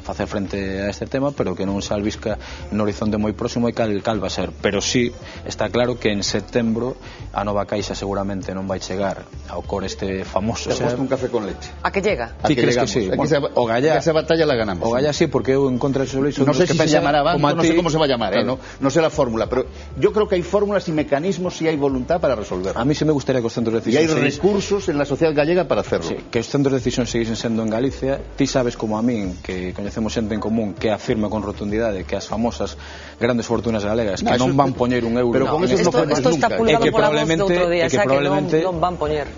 facer frente a este tema, pero que non se albisca no horizonte moi próximo e cal va a ser. Pero sí está claro que en setembro a Nova Caixa seguramente non vai chegar ao core este famoso. Te aposto un café con leche. ¿A que llega? ¿A que llegamos? Que sí? O Gallá, esa batalla la ganamos. O Gallá sí, porque eu en contra de Xosé Luis no sé si se llamará banco, no sé cómo se va a llamar, claro. No sé la fórmula, pero yo creo que hay fórmulas y mecanismos si hay voluntad para resolverlo. A mí sí me gustaría que os centros de decisión y hay recursos en la sociedad gallega para hacerlo. Sí, que os centros de decisión seguisen sendo en Galicia. Ti sabes como a min, que coñecemos xente en común, que afirma con rotundidade que as famosas grandes fortunas galegas que non van poñer un euro. Pero con eso no podemos nunca. Isto está pulgado pola voz de outro día, xa que non van poñer.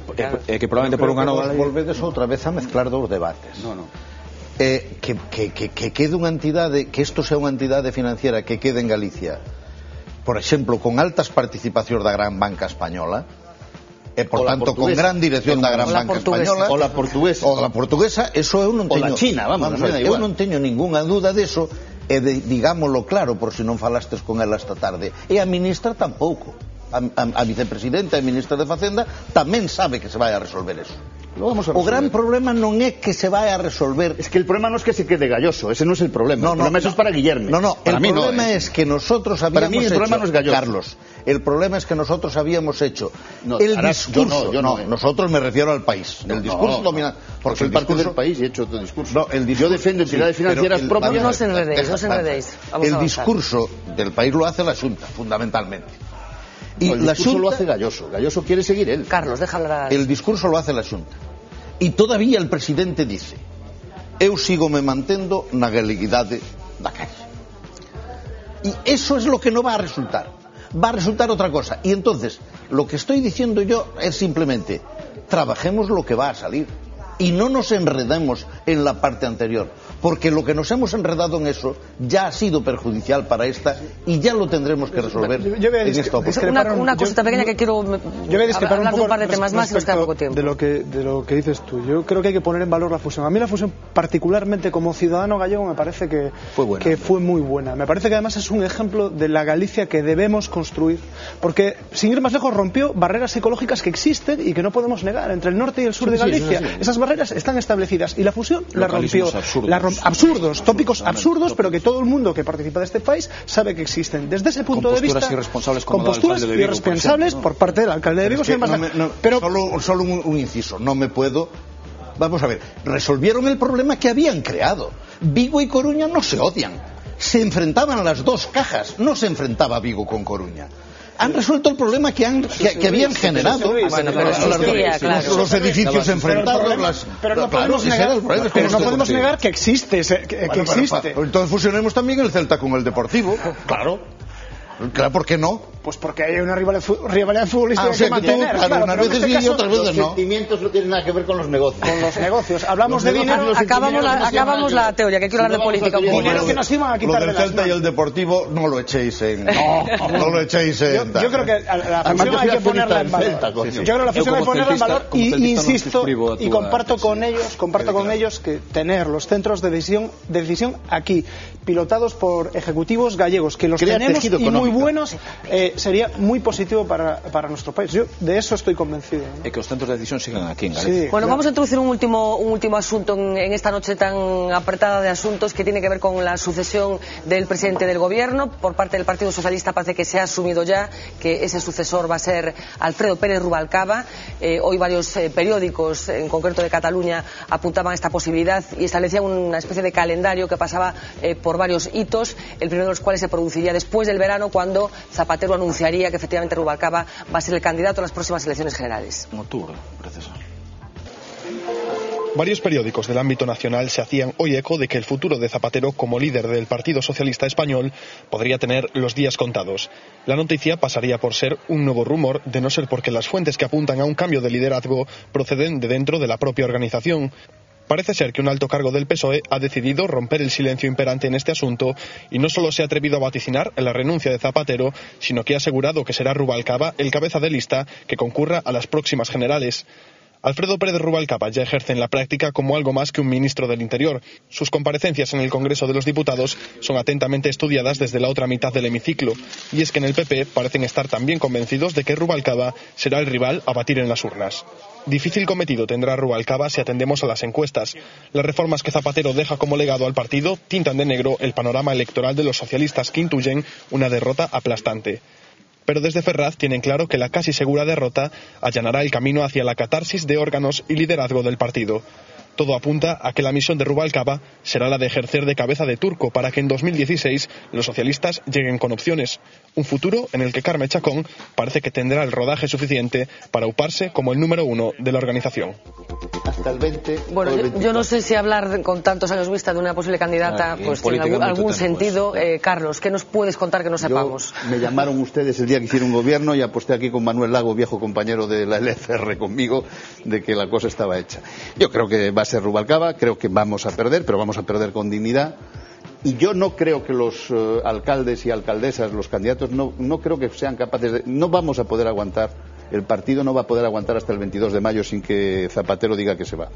É que probablemente por unha nova lei volvedes outra vez a mezclar dous debates. No. Que quede unha entidade, que isto sea unha entidade financiera que quede en Galicia, por exemplo, con altas participacións da gran banca española, e por tanto con gran dirección da gran banca española, ou la portuguesa, eso eu non teño, ou la China, eu non teño ningunha duda deso, e digámoslo claro, por si non falastes con ela esta tarde, e a ministra tampouco. A vicepresidenta e ministra de Facenda tamén sabe que se vai a resolver eso. O gran problema non é que se vai a resolver. Es que el problema no es que se quede Galloso, ese no es el problema. El problema eso es para Guillermo. El problema es que nosotros habíamos para mí el problema no es Galloso. Carlos, el problema es que nosotros habíamos hecho el discurso. Yo no. Nosotros me refiero al país. El discurso dominante. Porque el parte del país y he hecho otro discurso. Yo defiendo entidades financieras propias. No os enredéis. El discurso del país lo hace la Xunta, fundamentalmente. Y el discurso lo hace Galloso. Galloso quiere seguir él. Carlos, deja hablar. El discurso lo hace la Xunta. E todavía el presidente dice: eu sigo me mantendo na galeguidade da Caixa. Y eso es lo que no va a resultar. Va a resultar otra cosa. Y entonces, lo que estoy diciendo yo es simplemente: trabajemos lo que va a salir. Y no nos enredemos en la parte anterior, porque lo que nos hemos enredado en eso ya ha sido perjudicial para esta y ya lo tendremos que resolver en esta oportunidad. Una cosita pequeña que quiero hablar de un par de temas más y nos queda poco tiempo. De lo que dices tú, yo creo que hay que poner en valor la fusión. A mí la fusión, particularmente como ciudadano gallego, me parece que fue muy buena. Me parece que además es un ejemplo de la Galicia que debemos construir, porque sin ir más lejos rompió barreras psicológicas que existen y que no podemos negar entre el norte y el sur de Galicia. Esas barreras están establecidas y la fusión la rompió. Absurdos, tópicos absurdos, pero que todo el mundo que participa de este país sabe que existen. Desde ese punto de vista, con posturas irresponsables por parte del alcalde de Vigo. Pero solo un inciso, no me puedo. Vamos a ver, resolvieron el problema que habían creado. Vigo y Coruña no se odian, se enfrentaban las dos cajas, no se enfrentaba Vigo con Coruña. Han resuelto el problema que habían generado. Los edificios enfrentados. Pero no podemos negar que existe. Entonces fusionemos también el Celta con el Deportivo. Claro, ¿por qué no? Pues porque hay una rivalidad futbolística que mantener. Unas veces sí y otras veces no. Los sentimientos no tienen nada que ver con los negocios. Con los negocios. Hablamos de dinero. Acabamos la teoría, que quiero hablar de política. Dinero que nos iban a quitar de las manos. Lo del Celta y el Deportivo no lo echéis en... No lo echéis en... Yo creo que la fusión hay que ponerla en valor. Yo creo que la fusión hay que ponerla en valor y insisto y comparto con ellos que tener los centros de decisión aquí, pilotados por ejecutivos gallegos, que los tenemos y muy buenos, sería muy positivo para nuestro país. Yo de eso estoy convencido. Y que los centros de decisión sigan aquí en Galicia. Sí, bueno, vamos a introducir un último asunto en esta noche tan apretada de asuntos, que tiene que ver con la sucesión del presidente del gobierno. Por parte del Partido Socialista parece que se ha asumido ya que ese sucesor va a ser Alfredo Pérez Rubalcaba. Hoy varios periódicos, en concreto de Cataluña, apuntaban a esta posibilidad y establecían una especie de calendario que pasaba por varios hitos, el primero de los cuales se produciría después del verano, cuando Zapatero anunciaría que efectivamente Rubalcaba va a ser el candidato a las próximas elecciones generales. En octubre, precisa. Varios periódicos del ámbito nacional se hacían hoy eco de que el futuro de Zapatero como líder del Partido Socialista Español podría tener los días contados. La noticia pasaría por ser un nuevo rumor, de no ser porque las fuentes que apuntan a un cambio de liderazgo proceden de dentro de la propia organización. Parece ser que un alto cargo del PSOE ha decidido romper el silencio imperante en este asunto y no solo se ha atrevido a vaticinar la renuncia de Zapatero, sino que ha asegurado que será Rubalcaba el cabeza de lista que concurra a las próximas generales. Alfredo Pérez Rubalcaba ya ejerce en la práctica como algo más que un ministro del Interior. Sus comparecencias en el Congreso de los Diputados son atentamente estudiadas desde la otra mitad del hemiciclo, y es que en el PP parecen estar también convencidos de que Rubalcaba será el rival a batir en las urnas. Difícil cometido tendrá Rubalcaba si atendemos a las encuestas. Las reformas que Zapatero deja como legado al partido tintan de negro el panorama electoral de los socialistas, que intuyen una derrota aplastante. Pero desde Ferraz tienen claro que la casi segura derrota allanará el camino hacia la catarsis de órganos y liderazgo del partido. Todo apunta a que la misión de Rubalcaba será la de ejercer de cabeza de turco para que en 2016 los socialistas lleguen con opciones. Un futuro en el que Carme Chacón parece que tendrá el rodaje suficiente para uparse como el número 1 de la organización. Hasta el 20. Bueno, yo no sé si hablar con tantos años vista de una posible candidata pues tiene algún sentido. Carlos, ¿qué nos puedes contar que no sepamos? Me llamaron ustedes el día que hicieron un gobierno y aposté aquí con Manuel Lago, viejo compañero de la LFR conmigo, de que la cosa estaba hecha. Yo creo que va a ser Rubalcaba, creo que vamos a perder, pero vamos a perder con dignidad. Y yo no creo que los alcaldes y alcaldesas, los candidatos, no creo que sean capaces de... No vamos a poder aguantar, el partido no va a poder aguantar hasta el 22 de mayo sin que Zapatero diga que se va.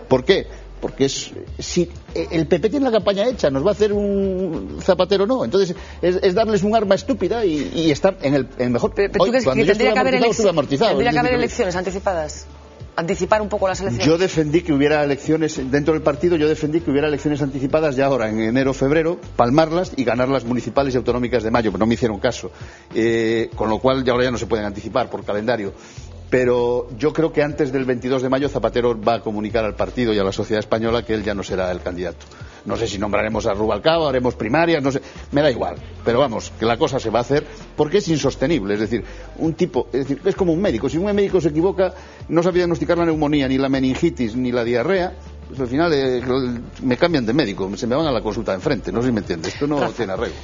¿Por qué? Porque si el PP tiene la campaña hecha, nos va a hacer un Zapatero no. Entonces es darles un arma estúpida y estar en el mejor... Pero ¿tú crees que tendría que haber elecciones anticipadas? anticipar un poco las elecciones? Yo defendí que hubiera elecciones dentro del partido, yo defendí que hubiera elecciones anticipadas ya ahora, en enero o febrero, palmarlas y ganar las municipales y autonómicas de mayo, pero no me hicieron caso. Con lo cual ahora ya no se pueden anticipar por calendario. Pero yo creo que antes del 22 de mayo Zapatero va a comunicar al partido y a la sociedad española que él ya no será el candidato. No sé si nombraremos a Rubalcaba, haremos primarias, no sé, me da igual. Pero vamos, que la cosa se va a hacer porque es insostenible. Es decir, es como un médico. Si un médico se equivoca, no sabe diagnosticar la neumonía, ni la meningitis, ni la diarrea, pues al final me cambian de médico, se me van a la consulta de enfrente. No sé si me entiendes. Esto no tiene arreglo.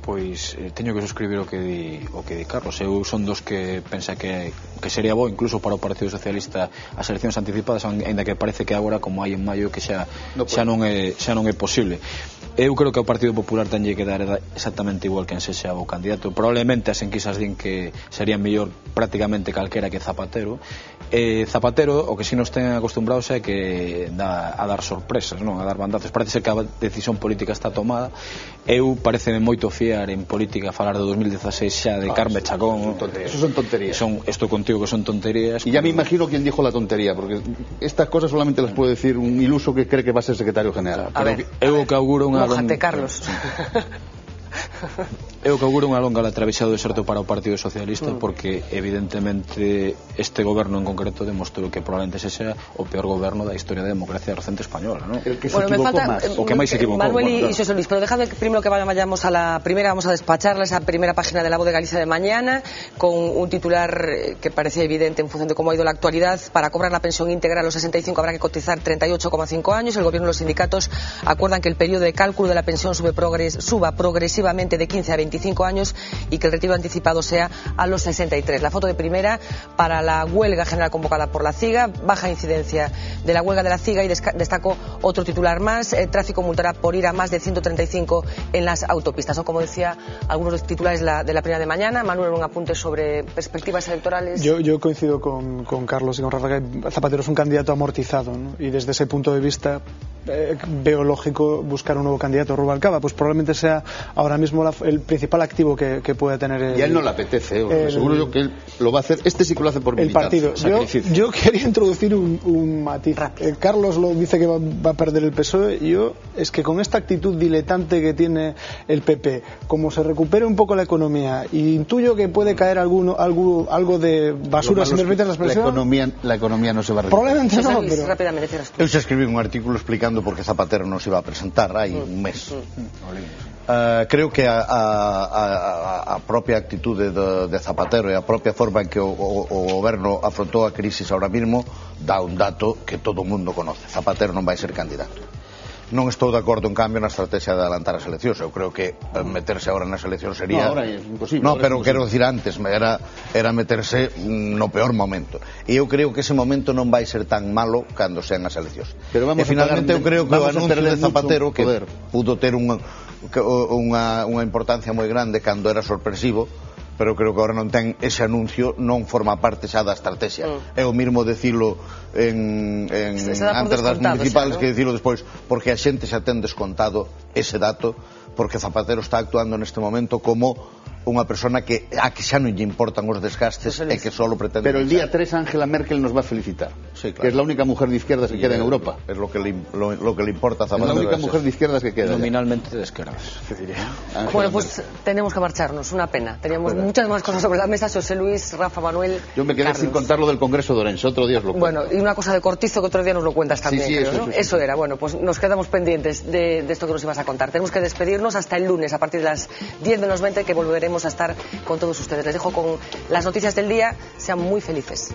Pois teño que suscribir o que di Carlos. Eu son dos que pensa que sería bo incluso para o Partido Socialista as eleccións anticipadas, aínda que parece que agora, como hai en maio, que xa non é posible. Eu creo que o Partido Popular tenlle que dar exactamente igual quen sexa o candidato. Probablemente as enquisas din que sería mellor prácticamente calquera que Zapatero. Zapatero, o que si nos ten acostumbrados é que a dar sorpresas, non? A dar bandazos. Parece ser que a decisión política está tomada. Eu pareceme moito fiar en política falar de 2016 xa de Carme Chacón. Eso son tonterías. Esto contigo que son tonterías. Y ya me imagino quién dijo la tontería, porque estas cosas solamente las puede decir un iluso que cree que va a ser secretario general. Eu que auguro unha Mójate, Carlos. Eu que auguro unha longa travesía do deserto para o Partido Socialista, porque evidentemente este goberno en concreto demostrou que probablemente sexa o peor goberno da historia da democracia recente española, ¿no? El que se equivocó más. O que máis se equivocou. Manuel y José Luis, pero dejadme que primero que vayamos a la primera, vamos a despacharla esa primera página de La Voz de Galicia de mañana, con un titular que parecía evidente en función de cómo ha ido la actualidad. Para cobrar la pensión íntegra a los 65 habrá que cotizar 38,5 años. El gobierno y los sindicatos acuerdan que el periodo de cálculo de la pensión suba progresivamente de 15 a 25 años y que el retiro anticipado sea a los 63. La foto de primera para la huelga general convocada por la CIGA, baja incidencia de la huelga de la CIGA, y destaco otro titular más: el tráfico multará por ir a más de 135 en las autopistas. Son, como decía, algunos de los titulares de la primera de mañana. Manuel, un apunte sobre perspectivas electorales. Yo coincido con Carlos y con Rafa, que Zapatero es un candidato amortizado, ¿no? Y desde ese punto de vista veo lógico buscar un nuevo candidato. Rubalcaba pues probablemente sea ahora mismo el principal activo que pueda tener y a él no le apetece, seguro yo que él lo va a hacer. Este sí que lo hace por militancia. El partido. Yo quería introducir un matiz. Carlos lo dice que va a perder el PSOE. Yo es que con esta actitud diletante que tiene el PP, como se recupere un poco la economía, y intuyo que puede caer algo de basura, si me permites la expresión. La economía no se va a recuperar. Probablemente no, pero rápidamente. Eu se escribí un artículo explicando por que Zapatero non se iba a presentar hai un mes. Creo que a propia actitude de Zapatero e a propia forma en que o goberno afrontou a crisis ahora mismo dá un dato que todo o mundo conoce: Zapatero non vai ser candidato. Non estou de acordo, en cambio, na estrategia de adelantar as eleccións. Eu creo que meterse agora nas eleccións sería... No, ahora é imposible. No, pero quero decir antes, era meterse no peor momento. E eu creo que ese momento non vai ser tan malo cando sean as eleccións. Pero e finalmente eu creo que o anuncio de Zapatero, que pudo ter unha importancia moi grande cando era sorpresivo, pero creo que agora non ten ese anuncio, non forma parte xa da estrategia. É o mismo decilo antes das municipales, xa, ¿no? Que decilo despois, porque a xente xa ten descontado ese dato, porque Zapatero está actuando neste momento como unha persona a que xa non lle importan os desgastes e que solo pretende... Pero el día 3 Angela Merkel nos va a felicitar, sí, claro, que es la única mujer de izquierdas que queda en Europa. Es lo que le importa a Zapatero. Es la única mujer de izquierdas que queda. Nominalmente de izquierdas, se diría. Bueno, pues tenemos que marcharnos, una pena. Teníamos muchas más cosas sobre la mesa. José Luis, Rafa, Manuel, yo me quedé sin contar lo del Congreso de Orense, otro día os lo cuento. Bueno, y una cosa de Cortizo que otro día nos lo cuentas también, sí, creo, ¿no? Eso era. Bueno, pues nos quedamos pendientes de esto que nos ibas a contar. Tenemos que despedirnos hasta el lunes a partir de las 10 menos 20, que volveremos a estar con todos ustedes. Les dejo con las noticias del día. Sean muy felices.